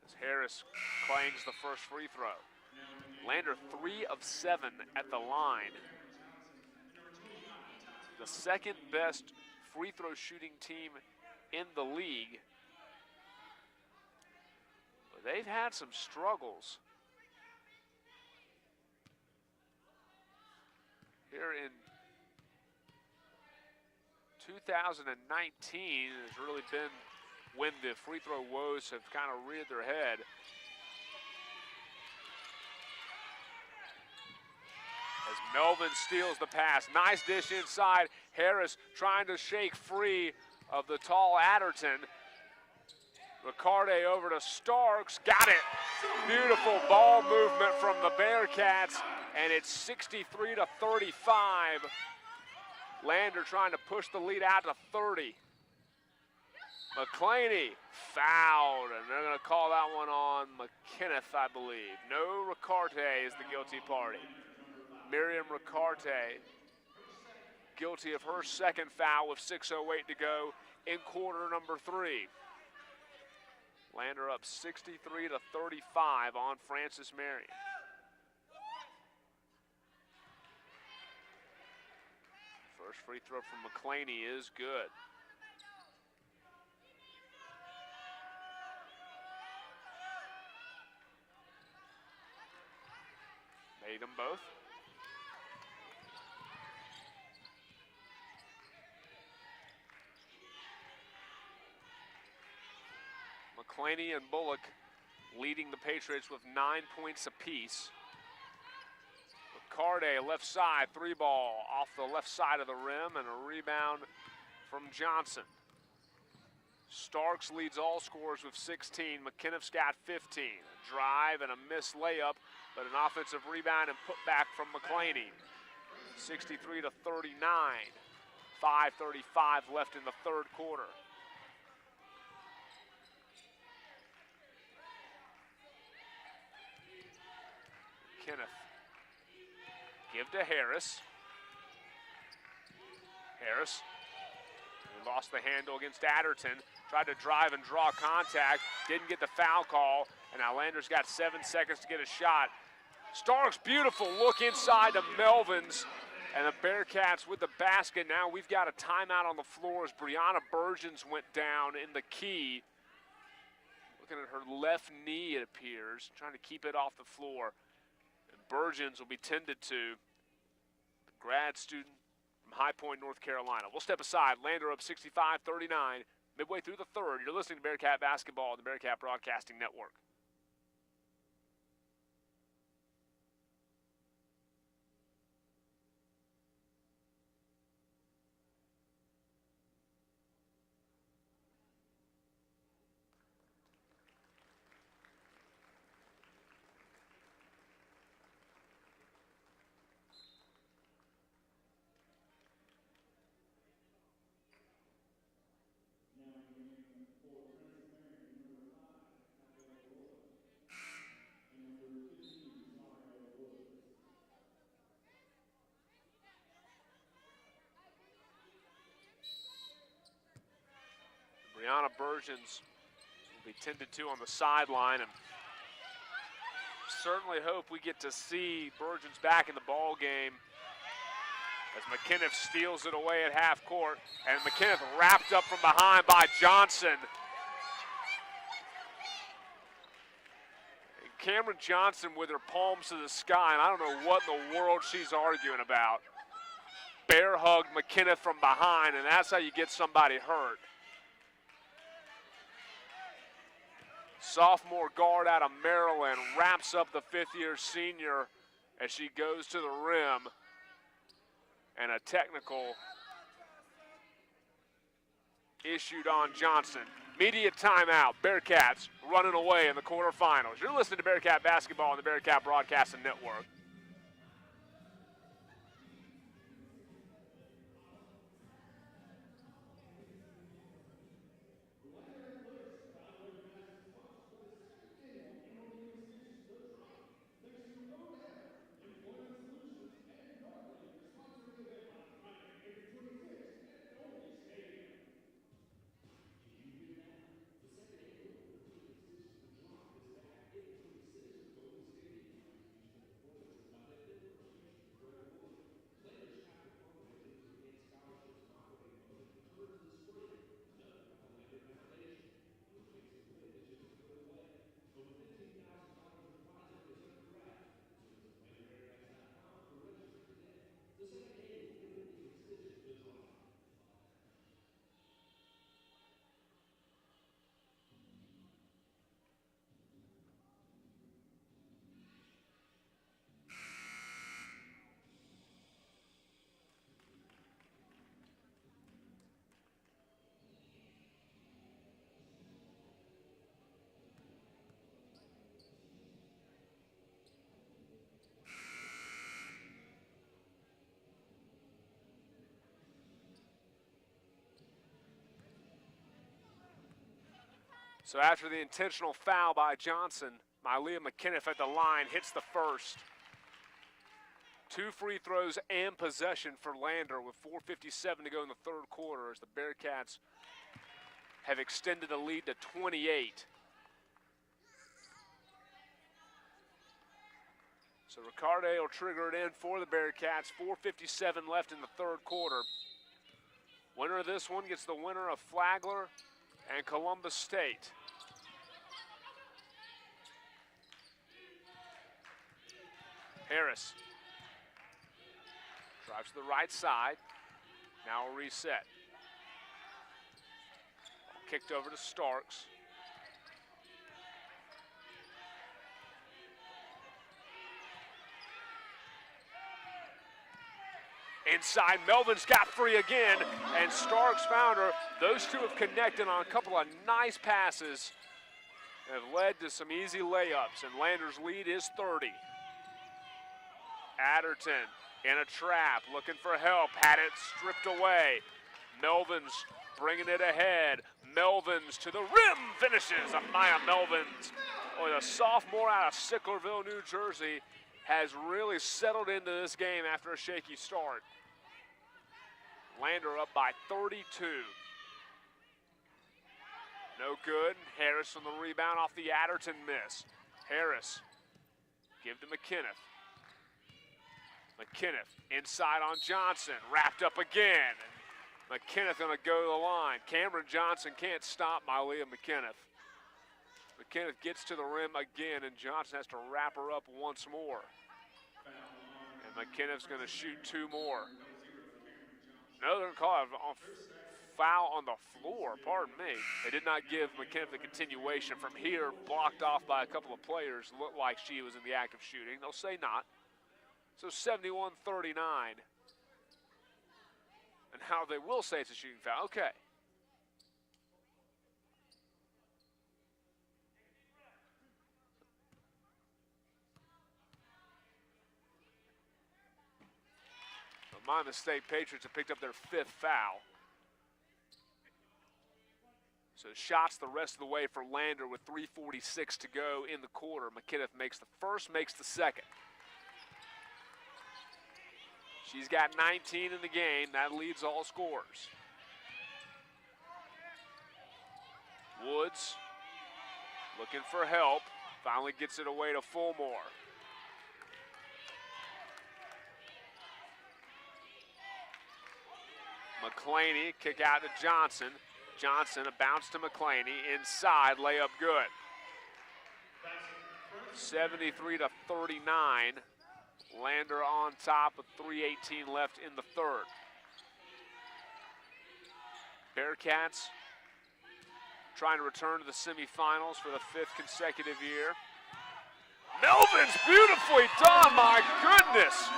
as Harris clangs the first free throw. Lander 3 of 7 at the line. The second best free throw shooting team in the league. But they've had some struggles. Here in 2019 has really been when the free throw woes have kind of reared their head. As Melvin steals the pass. Nice dish inside. Harris trying to shake free of the tall Adderton. Riccarde over to Starks. Got it. Beautiful ball movement from the Bearcats. And it's 63 to 35. Lander trying to push the lead out to 30. McClaney fouled, and they're going to call that one on McKenneth, I believe. No, Ricarte is the guilty party. Miriam Ricarte, guilty of her second foul with 6:08 to go in quarter number 3. Lander up 63 to 35 on Francis Marion. First free throw from McClaney is good. Made them both. McClaney and Bullock leading the Patriots with 9 points apiece. Riccarde, left side, 3-ball off the left side of the rim, and a rebound from Johnson. Starks leads all scorers with 16. McKenneth's got 15. A drive and a missed layup, but an offensive rebound and put back from McClaney. 63 to 39. 5:35 left in the third quarter. Kenneth. Give to Harris. Harris lost the handle against Adderton. Tried to drive and draw contact. Didn't get the foul call. And now Lander's got 7 seconds to get a shot. Starks, beautiful look inside to Melvin's. And the Bearcats with the basket. Now we've got a timeout on the floor as Brianna Burgeons went down in the key. Looking at her left knee, it appears. Trying to keep it off the floor. Burgeons will be tended to, the grad student from High Point, North Carolina. We'll step aside. Lander up 65-39, midway through the third. You're listening to Bearcat Basketball on the Bearcat Broadcasting Network. Brianna Burgeons will be tended to on the sideline, and certainly hope we get to see Burgeons back in the ball game as McKenneth steals it away at half court, and McKenneth wrapped up from behind by Johnson. And Cameron Johnson with her palms to the sky, and I don't know what in the world she's arguing about. Bear hugged McKenneth from behind, and that's how you get somebody hurt. Sophomore guard out of Maryland wraps up the fifth-year senior as she goes to the rim. And a technical issued on Johnson. Immediate timeout. Bearcats running away in the quarterfinals. You're listening to Bearcat Basketball on the Bearcat Broadcasting Network. So after the intentional foul by Johnson, Mylea McKinniff at the line hits the first. 2 free throws and possession for Lander with 4:57 to go in the third quarter as the Bearcats have extended the lead to 28. So Riccardi will trigger it in for the Bearcats. 4:57 left in the third quarter. Winner of this one gets the winner of Flagler and Columbus State. Harris drives to the right side. Now a reset. Kicked over to Starks. Inside, Melvin's got free again, and Starks found her. Those two have connected on a couple of nice passes and have led to some easy layups, and Lander's lead is 30. Adderton in a trap, looking for help, had it stripped away. Melvin's bringing it ahead. Melvin's to the rim, finishes. Amaya Melvin's, the sophomore out of Sicklerville, New Jersey, has really settled into this game after a shaky start. Lander up by 32. No good. Harris on the rebound off the Adderton miss. Harris, give to McKinniff. McKinniff inside on Johnson, wrapped up again. And McKinniff gonna go to the line. Cameron Johnson can't stop Mylea McKinniff. McKinniff gets to the rim again, and Johnson has to wrap her up once more. And McKinniff's gonna shoot 2 more. No, they're gonna call a foul on the floor, pardon me. They did not give McKinniff the continuation from here, blocked off by a couple of players. Looked like she was in the act of shooting. They'll say not. So 71-39. And how they will say it's a shooting foul. Okay. But my mistake, Patriots have picked up their 5th foul. So shots the rest of the way for Lander with 3:46 to go in the quarter. McKinniff makes the first, makes the second. She's got 19 in the game. That leads all scorers. Woods looking for help. Finally gets it away to Fulmore. McClaney, kick out to Johnson. Johnson, a bounce to McClaney. Inside, layup good. 73-39. Lander on top with 3:18 left in the third. Bearcats trying to return to the semifinals for the 5th consecutive year. Melvin's beautifully done, my goodness.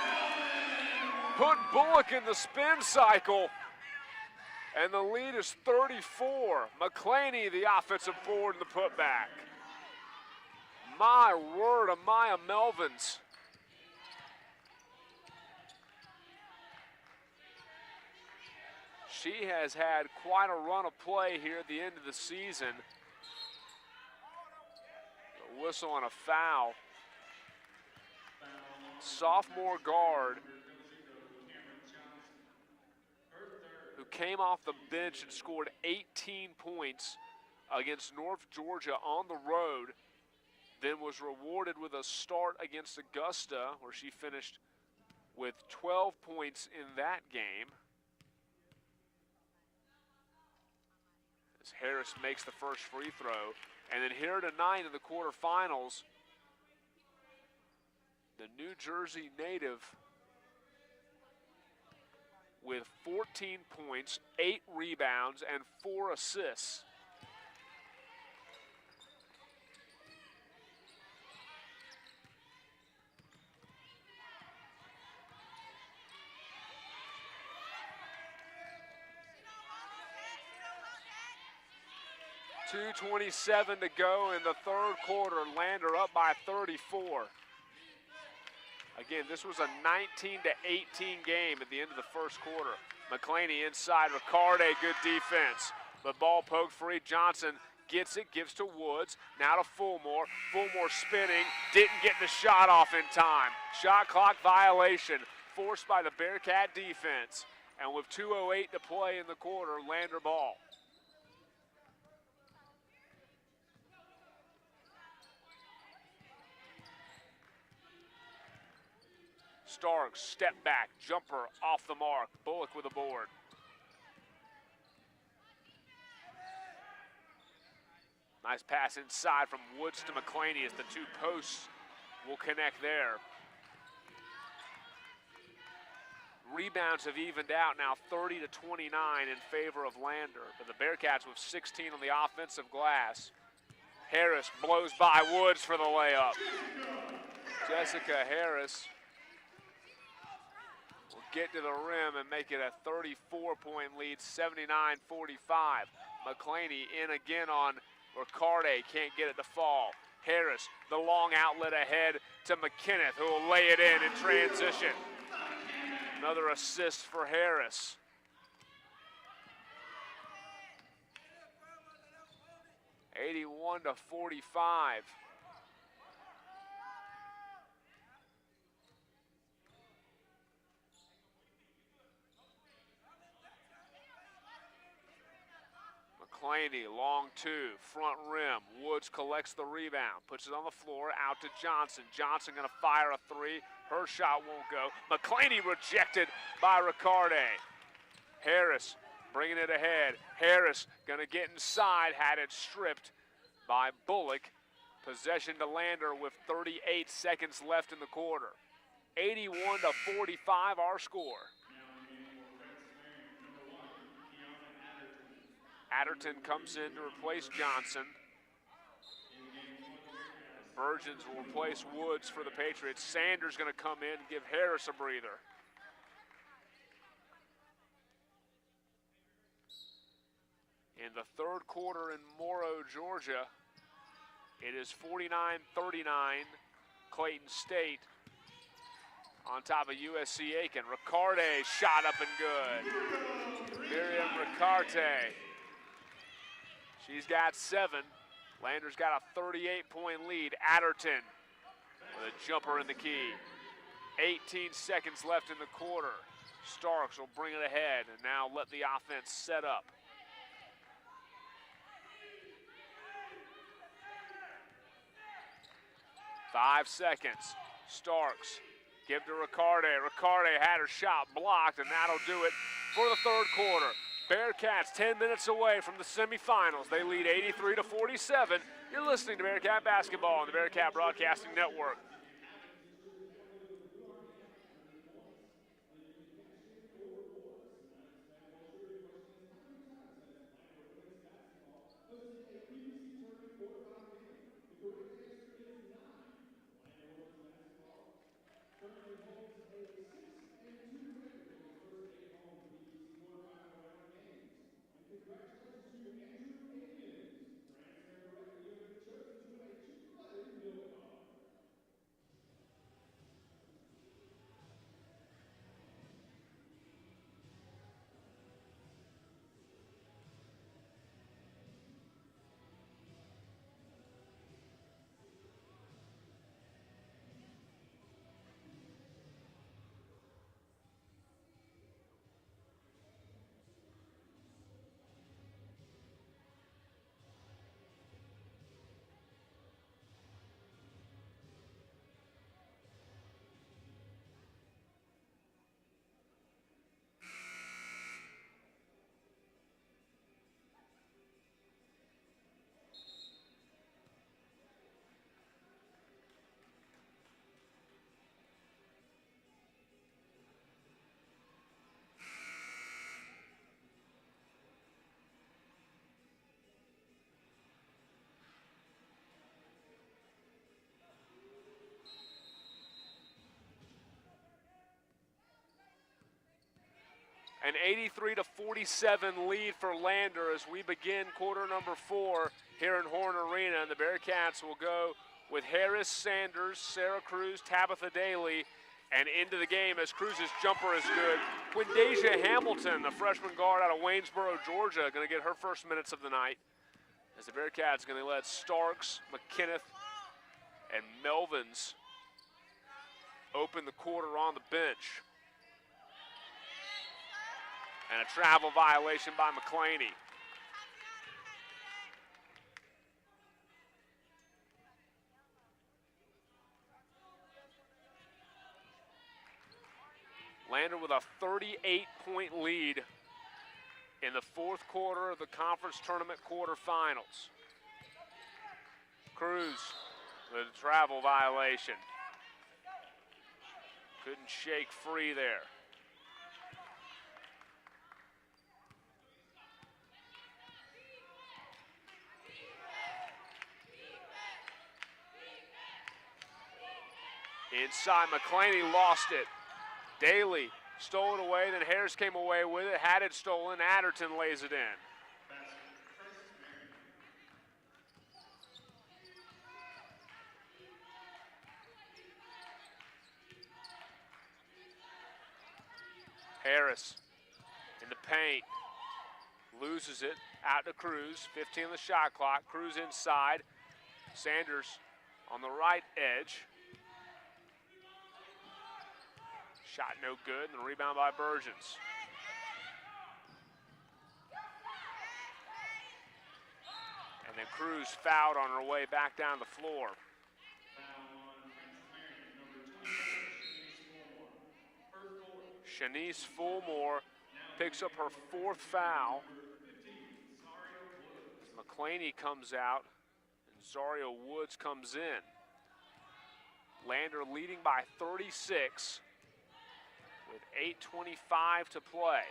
Put Bullock in the spin cycle, and the lead is 34. McClaney, the offensive forward, in the putback. My word, Amaya Melvin's. She has had quite a run of play here at the end of the season. A whistle and a foul. Sophomore guard who came off the bench and scored 18 points against North Georgia on the road, then was rewarded with a start against Augusta, where she finished with 12 points in that game. As Harris makes the first free throw. And then here tonight in the quarterfinals, the New Jersey native with 14 points, 8 rebounds, and 4 assists. .227 to go in the third quarter. Lander up by 34. Again, this was a 19-18 game at the end of the first quarter. McClaney inside, Riccardi, good defense. But ball poked free. Johnson gets it, gives to Woods, now to Fulmore. Fulmore spinning, didn't get the shot off in time. Shot clock violation forced by the Bearcat defense. And with 2:08 to play in the quarter, Lander ball. Starks, step back, jumper off the mark. Bullock with a board. Nice pass inside from Woods to McClaney as the two posts will connect there. Rebounds have evened out now 30 to 29 in favor of Lander, but the Bearcats with 16 on the offensive glass. Harris blows by Woods for the layup. Jessica Harris will get to the rim and make it a 34-point lead, 79-45. McClaney in again on Riccarde, can't get it to fall. Harris, the long outlet ahead to McKinnon, who will lay it in transition. Another assist for Harris. $81 to 45. McClaney, long two, front rim. Woods collects the rebound, puts it on the floor, out to Johnson. Johnson gonna fire a three. Her shot won't go. McClaney rejected by Riccarde. Harris bringing it ahead. Harris gonna get inside, had it stripped by Bullock. Possession to Lander with 38 seconds left in the quarter. 81 to 45, our score. Adderton comes in to replace Johnson. Burgeons will replace Woods for the Patriots. Sanders going to come in and give Harris a breather. In the third quarter in Morrow, Georgia, it is 49-39, Clayton State on top of USC Aiken. Riccarde shot up and good. Miriam Riccarde. She's got 7. Lander's got a 38-point lead. Adderton with a jumper in the key. 18 seconds left in the quarter. Starks will bring it ahead and now let the offense set up. Five seconds. Starks give to Riccarde. Riccarde had her shot blocked, and that'll do it for the third quarter. Bearcats 10 minutes away from the semifinals. They lead 83 to 47. You're listening to Bearcat Basketball on the Bearcat Broadcasting Network. An 83 to 47 lead for Lander as we begin quarter number 4 here in Horne Arena. And the Bearcats will go with Harris, Sanders, Sarah Cruz, Tabitha Daly, and into the game as Cruz's jumper is good. Quindasia Hamilton, the freshman guard out of Waynesboro, Georgia, going to get her first minutes of the night. as the Bearcats going to let Starks, McKinnon, and Melvins open the quarter on the bench. And a travel violation by McClaney. Lander with a 38-point lead in the fourth quarter of the conference tournament quarterfinals. Cruz with a travel violation. Couldn't shake free there. Inside, McClaney lost it. Daly stole it away, then Harris came away with it, had it stolen, Adderton lays it in. Harris in the paint, loses it, out to Cruz, 15 on the shot clock, Cruz inside, Sanders on the right edge. Shot no good, and the rebound by Burgeons. And then Cruz fouled on her way back down the floor. Shanice Fulmore picks up her fourth foul. McClaney comes out, and Zario Woods comes in. Lander leading by 36. With 8:25 to play.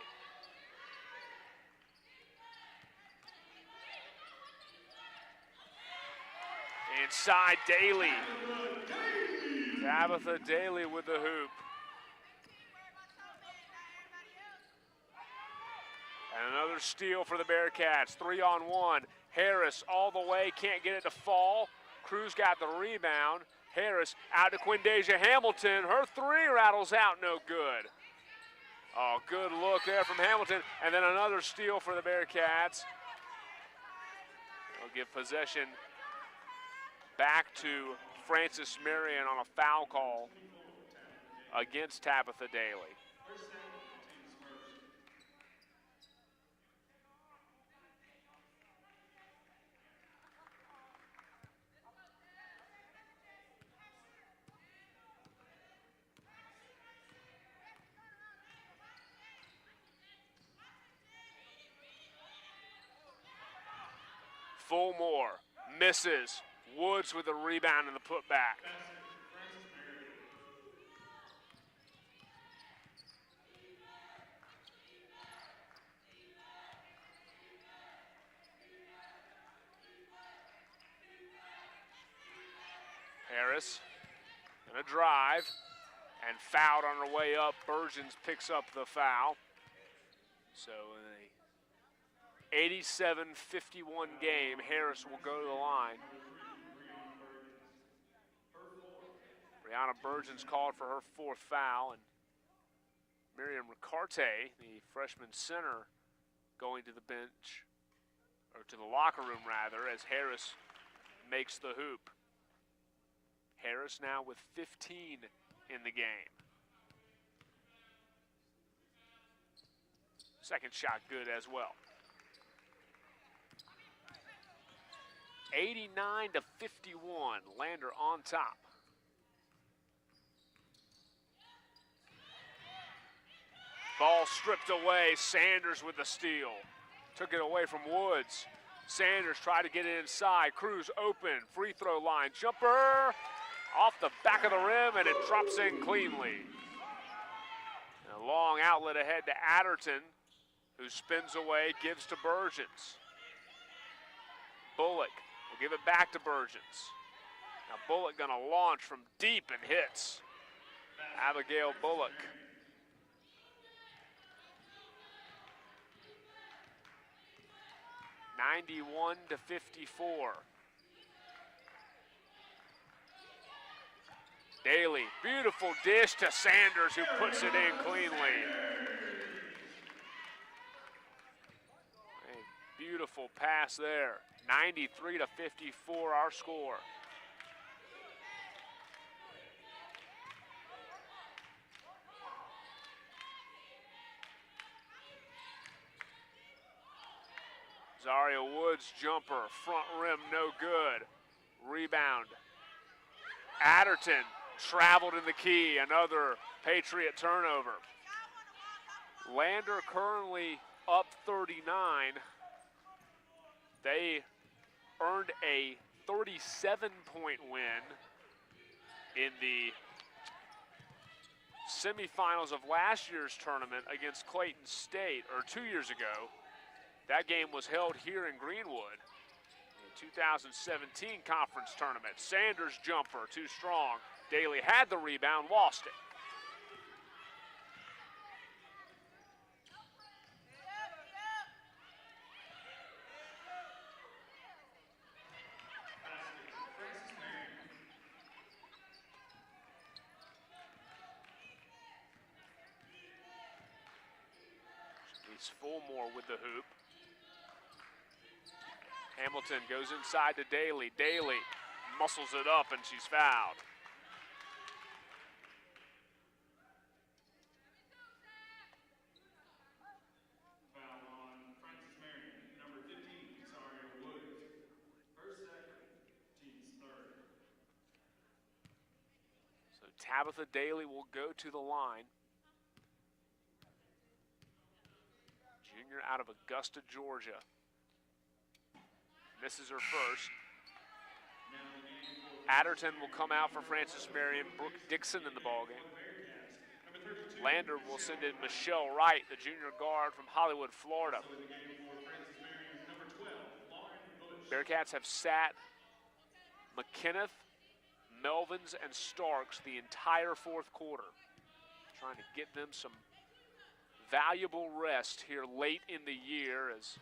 Inside, Daly. Tabitha Daly with the hoop. And another steal for the Bearcats. 3-on-1. Harris all the way, can't get it to fall. Cruz got the rebound. Harris out to Quindasia Hamilton. Her three rattles out, no good. Oh, good look there from Hamilton. And then another steal for the Bearcats. They'll give possession back to Frances Marion on a foul call against Tabitha Daly. Fulmore misses. Woods with the rebound and the putback. Harris gonna drive and fouled on her way up. Burgeons picks up the foul. So in a 87-51 game, Harris will go to the line. Brianna Burgeons called for her fourth foul, and Miriam Ricarte, the freshman center, going to the bench, or to the locker room rather, as Harris makes the hoop. Harris now with 15 in the game. Second shot good as well. 89-51, Lander on top. Ball stripped away, Sanders with the steal. Took it away from Woods. Sanders tried to get it inside. Cruz open, free throw line, jumper off the back of the rim, and it drops in cleanly. And a long outlet ahead to Adderton, who spins away, gives to Burgeons. Bullock will give it back to Burgeons. Now Bullock gonna launch from deep and hits. Abigail Bullock. (91-54). Daly, beautiful dish to Sanders, who puts it in cleanly. A beautiful pass there. 93-54 our score. Zaria Woods jumper, front rim, no good. Rebound. Adderton traveled in the key, another Patriot turnover. Lander currently up 39. They earned a 37-point win in the semifinals of last year's tournament against Clayton State, or 2 years ago. That game was held here in Greenwood. The 2017 conference tournament. Sanders jumper, too strong. Daly had the rebound, lost it. It's Fulmore with the hoop. Hamilton goes inside to Daly. Daly muscles it up and she's fouled. Foul on Francis Marion, number 15, Zaria Woods. First second, team's third. So Tabitha Daly will go to the line. Junior out of Augusta, Georgia. Misses her first. Adderton will come out for Francis Marion. Brooke Dixon in the ballgame. Lander will send in Michelle Wright, the junior guard from Hollywood, Florida. Bearcats have sat McKenneth, Melvins, and Starks the entire fourth quarter, trying to get them some valuable rest here late in the year, as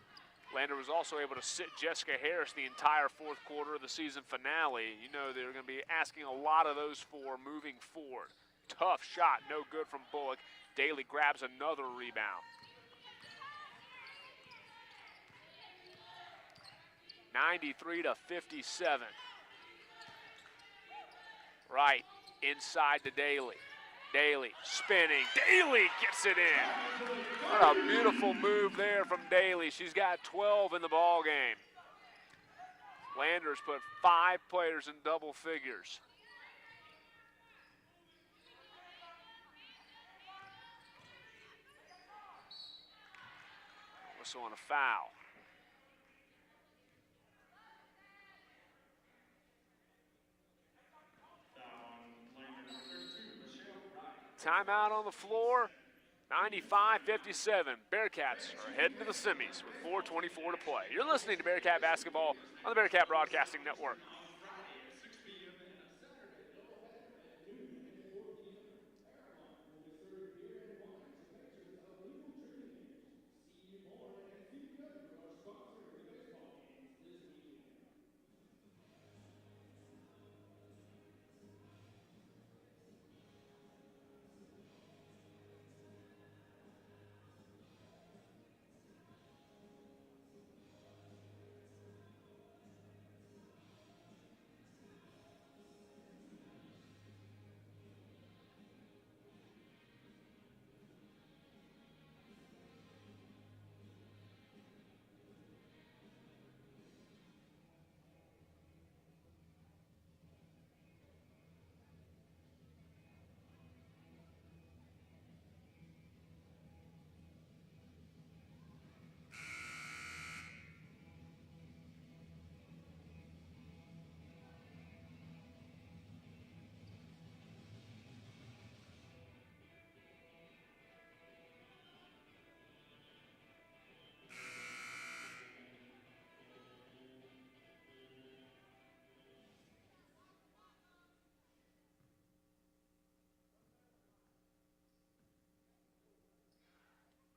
Lander was also able to sit Jessica Harris the entire fourth quarter of the season finale. You know they're going to be asking a lot of those four moving forward. Tough shot, no good from Bullock. Daly grabs another rebound. 93-57. Right, inside to Daly. Daly spinning. Daly gets it in. What a beautiful move there from Daly. She's got 12 in the ball game. Landers put 5 players in double figures. Whistle on a foul. Timeout on the floor, 95-57. Bearcats are heading to the semis with 4:24 to play. You're listening to Bearcat Basketball on the Bearcat Broadcasting Network.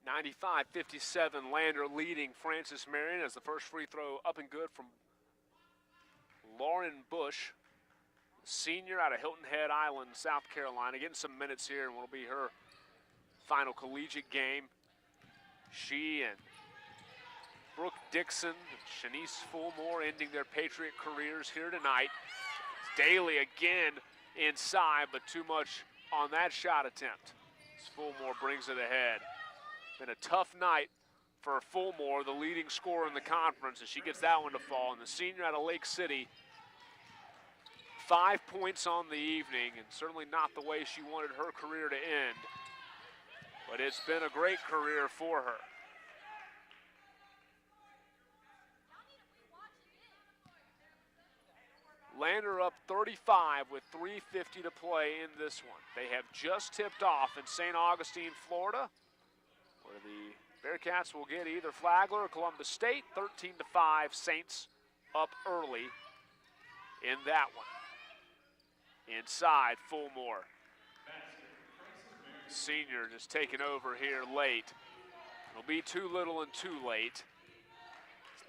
(95-57), Lander leading Francis Marion as the first free throw up and good from Lauren Bush, senior out of Hilton Head Island, South Carolina, getting some minutes here and will be her final collegiate game. She and Brooke Dixon and Shanice Fulmore ending their Patriot careers here tonight. It's Daly again inside, but too much on that shot attempt. As Fulmore brings it ahead. Been a tough night for Fulmore, the leading scorer in the conference, as she gets that one to fall. And the senior out of Lake City, 5 points on the evening, and certainly not the way she wanted her career to end. But it's been a great career for her. Lander up 35 with 3:50 to play in this one. They have just tipped off in St. Augustine, Florida, where the Bearcats will get either Flagler or Columbus State. 13-5, Saints up early in that one. Inside, Fulmore. Senior just taking over here late. It'll be too little and too late.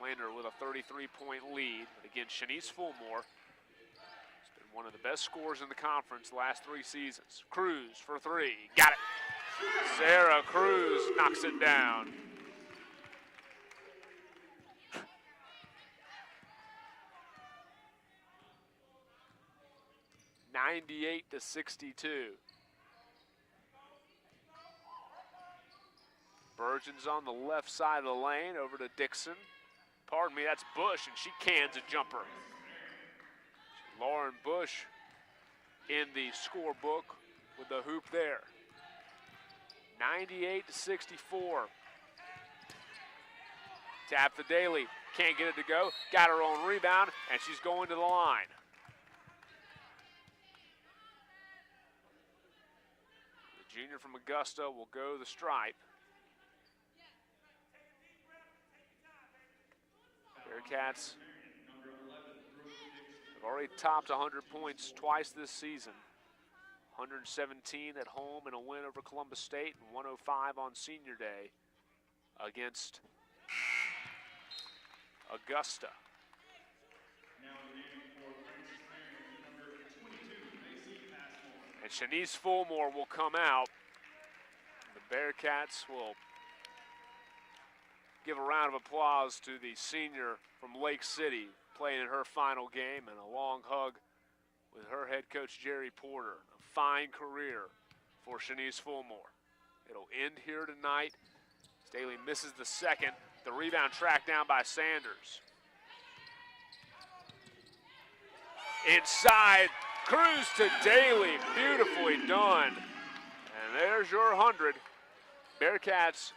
Lander with a 33-point lead. But again, Shanice Fulmore has been one of the best scorers in the conference the last 3 seasons. Cruz for 3. Got it. Sarah Cruz knocks it down. (98-62). Burgeon's on the left side of the lane, over to Dixon. Pardon me, that's Bush, and she cans a jumper. Lauren Bush in the scorebook with the hoop there. 98-64. Tap the Daly, can't get it to go. Got her own rebound, and she's going to the line. The junior from Augusta will go the stripe. Bearcats have already topped 100 points twice this season. 117 at home in a win over Columbus State, and 105 on Senior Day against Augusta. And Shanice Fulmore will come out. The Bearcats will give a round of applause to the senior from Lake City playing in her final game, and a long hug with her head coach Jerry Porter. A fine career for Shanice Fulmore. It'll end here tonight. Staley misses the second. The rebound tracked down by Sanders. Inside, Cruz to Daly, beautifully done. And there's your 100. Bearcats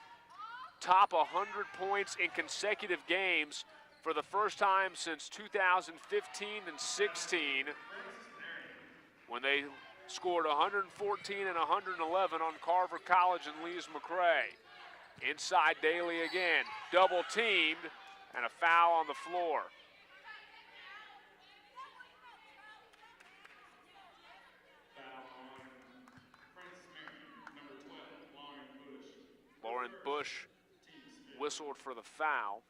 top 100 points in consecutive games for the first time since 2015 and 16, when they scored 114 and 111 on Carver College and Lees-McRae. Inside Daly again, double teamed, and a foul on the floor. Lauren Bush whistled for the foul.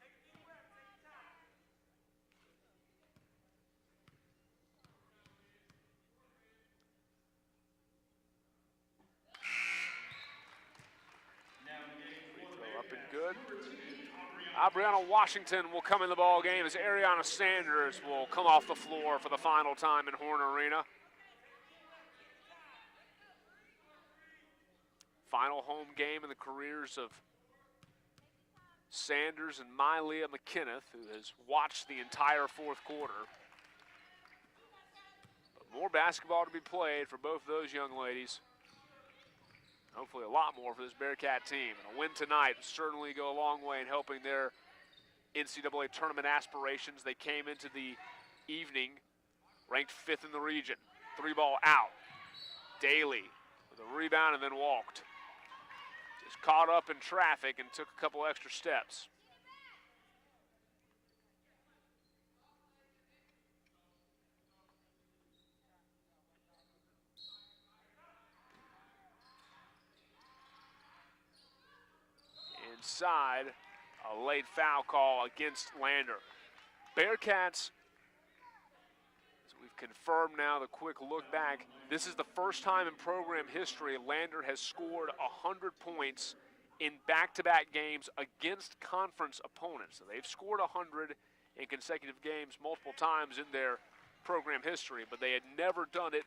Up and good. Aubriana Washington will come in the ball game as Ariana Sanders will come off the floor for the final time in Horne Arena. Final home game in the careers of Sanders and Mylia McKinneth, who has watched the entire fourth quarter. But more basketball to be played for both those young ladies. Hopefully a lot more for this Bearcat team. And a win tonight will certainly go a long way in helping their NCAA tournament aspirations. They came into the evening ranked 5th in the region. 3-ball out. Daly with a rebound and then walked. Just caught up in traffic and took a couple extra steps. Inside, a late foul call against Lander. Bearcats, as we've confirmed now, the quick look back, this is the first time in program history Lander has scored 100 points in back-to-back games against conference opponents. So they've scored 100 in consecutive games multiple times in their program history, but they had never done it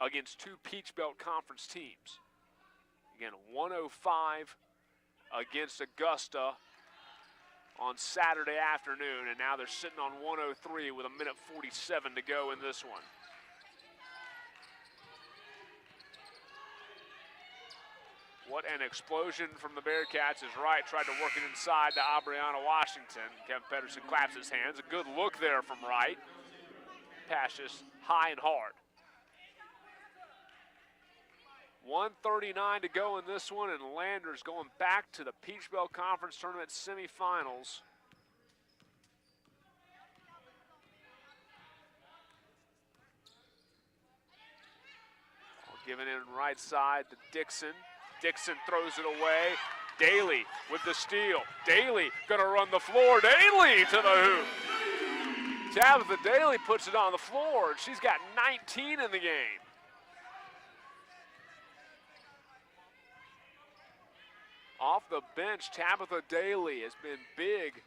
against two Peach Belt Conference teams. Again, 105 against Augusta on Saturday afternoon, and now they're sitting on 103 with 1:47 to go in this one. What an explosion from the Bearcats as Wright tried to work it inside to Aubriana Washington. Kevin Pedersen claps his hands. A good look there from Wright. Pass just high and hard. 1:39 to go in this one, and Landers going back to the Peach Belt Conference Tournament semifinals. Giving in right side to Dixon. Dixon throws it away. Daly with the steal. Daly gonna run the floor. Daly to the hoop. Tabitha Daly puts it on the floor, and she's got 19 in the game. Off the bench, Tabitha Daly has been big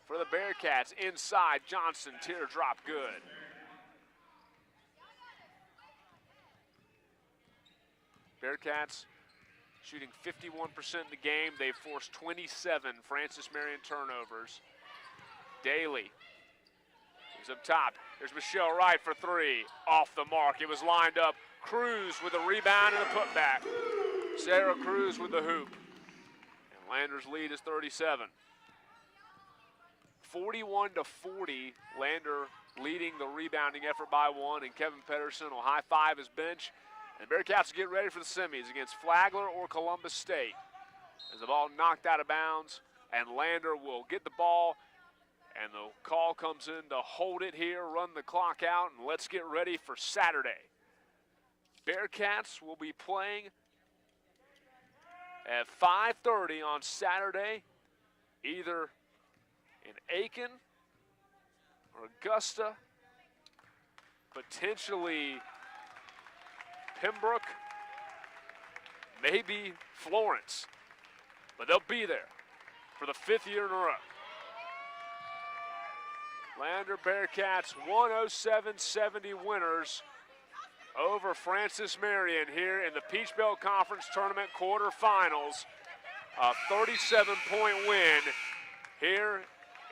for the Bearcats. Inside, Johnson, teardrop good. Bearcats shooting 51% in the game. They've forced 27 Francis Marion turnovers. Daly is up top. There's Michelle Wright for three. Off the mark. It was lined up. Cruz with a rebound and a putback. Sarah Cruz with the hoop. And Landers' lead is 37. 41-40. Lander leading the rebounding effort by one, and Kevin Pedersen will high-five his bench. And Bearcats get ready for the semis against Flagler or Columbus State. As the ball knocked out of bounds, and Lander will get the ball, and the call comes in to hold it here, run the clock out, and let's get ready for Saturday. Bearcats will be playing at 5:30 on Saturday, either in Aiken or Augusta, potentially Pembroke, maybe Florence, but they'll be there for the 5th year in a row. Lander Bearcats 107-70 winners over Francis Marion here in the Peach Belt Conference Tournament quarterfinals. A 37-point win here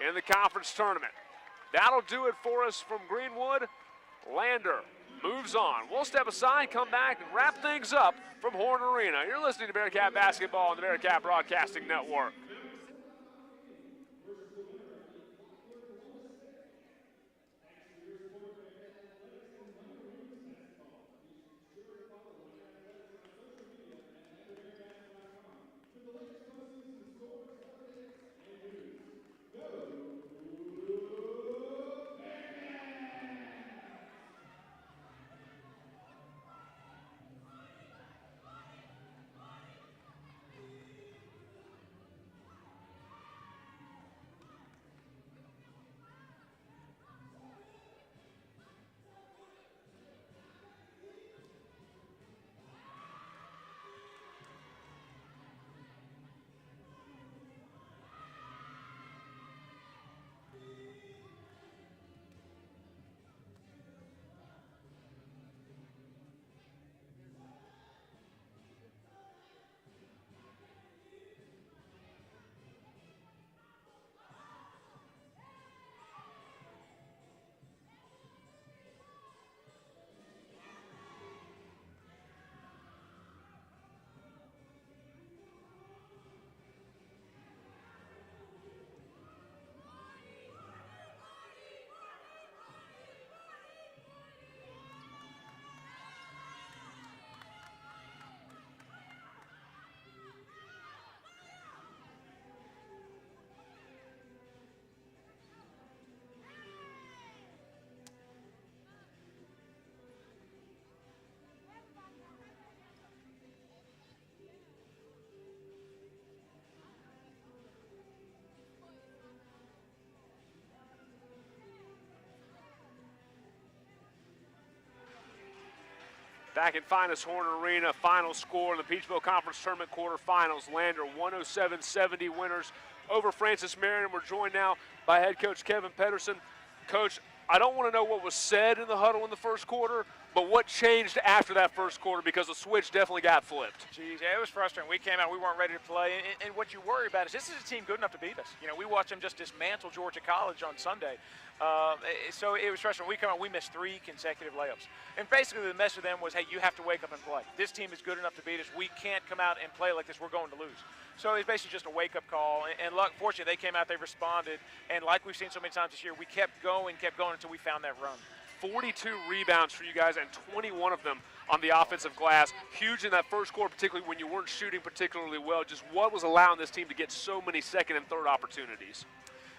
in the conference tournament. That'll do it for us from Greenwood. Lander moves on. We'll step aside, come back, and wrap things up from Horne Arena. You're listening to Bearcat Basketball on the Bearcat Broadcasting Network. Back in Finis Horne Arena, final score in the Peachville Conference Tournament quarterfinals. Lander 107-70 winners over Francis Marion. We're joined now by head coach Kevin Pedersen. Coach, I don't want to know what was said in the huddle in the first quarter, but what changed after that first quarter, because the switch definitely got flipped. Geez, yeah, it was frustrating. We came out, we weren't ready to play, and what you worry about is this is a team good enough to beat us. You know, we watched them just dismantle Georgia College on Sunday. So it was frustrating. We come out, we missed 3 consecutive layups. And basically the message to them was, hey, you have to wake up and play. This team is good enough to beat us. We can't come out and play like this. We're going to lose. So it was basically just a wake-up call. And luck, fortunately, they came out, they responded. And like we've seen so many times this year, we kept going until we found that run. 42 rebounds for you guys, and 21 of them on the offensive glass. Huge in that first quarter, particularly when you weren't shooting particularly well. Just what was allowing this team to get so many second and third opportunities?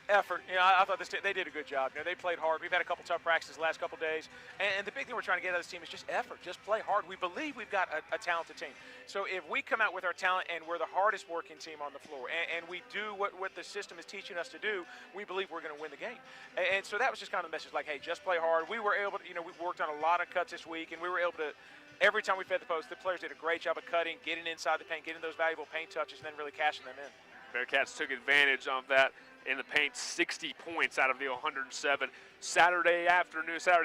Effort. You know, I thought they did a good job. You know, they played hard. We've had a couple tough practices the last couple days, and the big thing we're trying to get out of this team is just effort. Just play hard. We believe we've got a talented team. So if we come out with our talent and we're the hardest working team on the floor, and we do what the system is teaching us to do, we believe we're going to win the game. And so that was just kind of the message, like, hey, just play hard. We were able to, you know, we worked on a lot of cuts this week, and we were able to. Every time we fed the post, the players did a great job of cutting, getting inside the paint, getting those valuable paint touches, and then really cashing them in. Bearcats took advantage of that in the paint, 60 points out of the 107. Saturday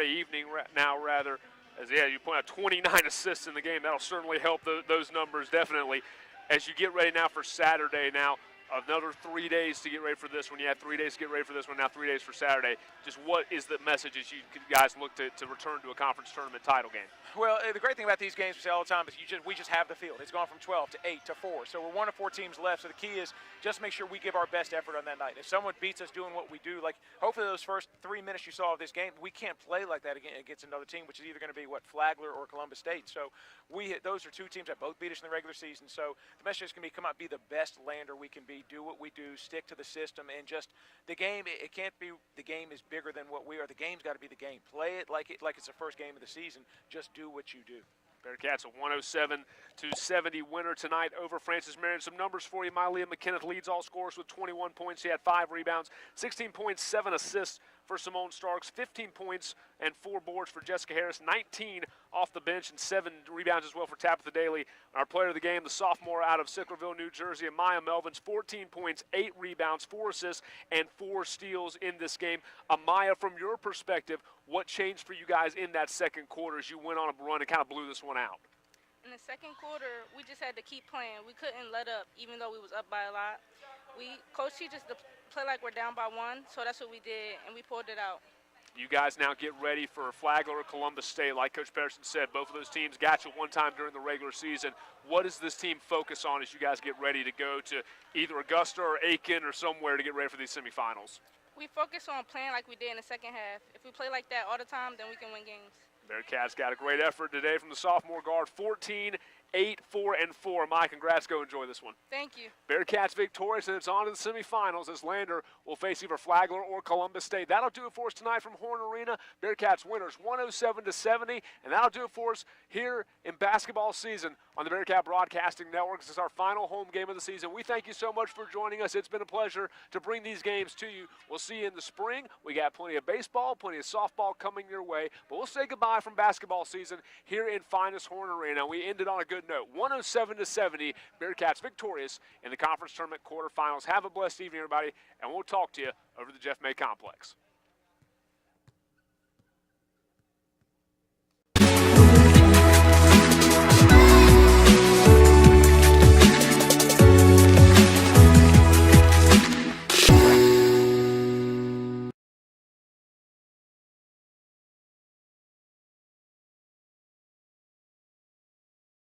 evening now, as you point out, 29 assists in the game. That'll certainly help those numbers, definitely. As you get ready now for Saturday now, another 3 days to get ready for this one. You had 3 days to get ready for this one, now 3 days for Saturday. Just what is the message as you guys look to return to a conference tournament title game? Well, the great thing about these games, we say all the time, is we just have the field. It's gone from 12 to 8 to 4. So we're 1 of 4 teams left. So the key is just make sure we give our best effort on that night. If someone beats us doing what we do, like hopefully those first 3 minutes you saw of this game, we can't play like that against another team, which is either going to be Flagler or Columbus State. So those are 2 teams that both beat us in the regular season. So the message is going to be come out, be the best Lander we can be, do what we do, stick to the system, and just the game. It can't be the game is bigger than what we are. The game's got to be the game. Play it like it's the first game of the season. Just do what you do. Bearcats a 107-70 winner tonight over Francis Marion. Some numbers for you. Mylia McKenneth leads all scorers with 21 points. She had 5 rebounds, 16 points, 7 assists for Simone Starks, 15 points and 4 boards for Jessica Harris, 19 off the bench and 7 rebounds as well for Tabitha Daly. Our player of the game, the sophomore out of Sicklerville, New Jersey, Amaya Melvins, 14 points, 8 rebounds, 4 assists, and 4 steals in this game. Amaya, from your perspective, what changed for you guys in that second quarter as you went on a run and kind of blew this one out? In the second quarter, we just had to keep playing. We couldn't let up, even though we was up by a lot. Coach teaches us to play like we're down by 1, so that's what we did, and we pulled it out. You guys now get ready for Flagler or Columbus State. Like Coach Pedersen said, both of those teams got you one time during the regular season. What does this team focus on as you guys get ready to go to either Augusta or Aiken or somewhere to get ready for these semifinals? We focus on playing like we did in the second half. If we play like that all the time, then we can win games. Bearcats got a great effort today from the sophomore guard, 14, 8, 4, and 4. Mike, congrats. Go enjoy this one. Thank you. Bearcats victorious, and it's on to the semifinals as Lander will face either Flagler or Columbus State. That'll do it for us tonight from Horne Arena. Bearcats winners 107-70, and that'll do it for us here in basketball season on the Bearcat Broadcasting Network. This is our final home game of the season. We thank you so much for joining us. It's been a pleasure to bring these games to you. We'll see you in the spring. We got plenty of baseball, plenty of softball coming your way, but we'll say goodbye from basketball season here in Finis Horne Arena. We ended on a good note, 107-70. Bearcats victorious in the conference tournament quarterfinals. Have a blessed evening, everybody, and we'll talk to you over the Jeff May Complex.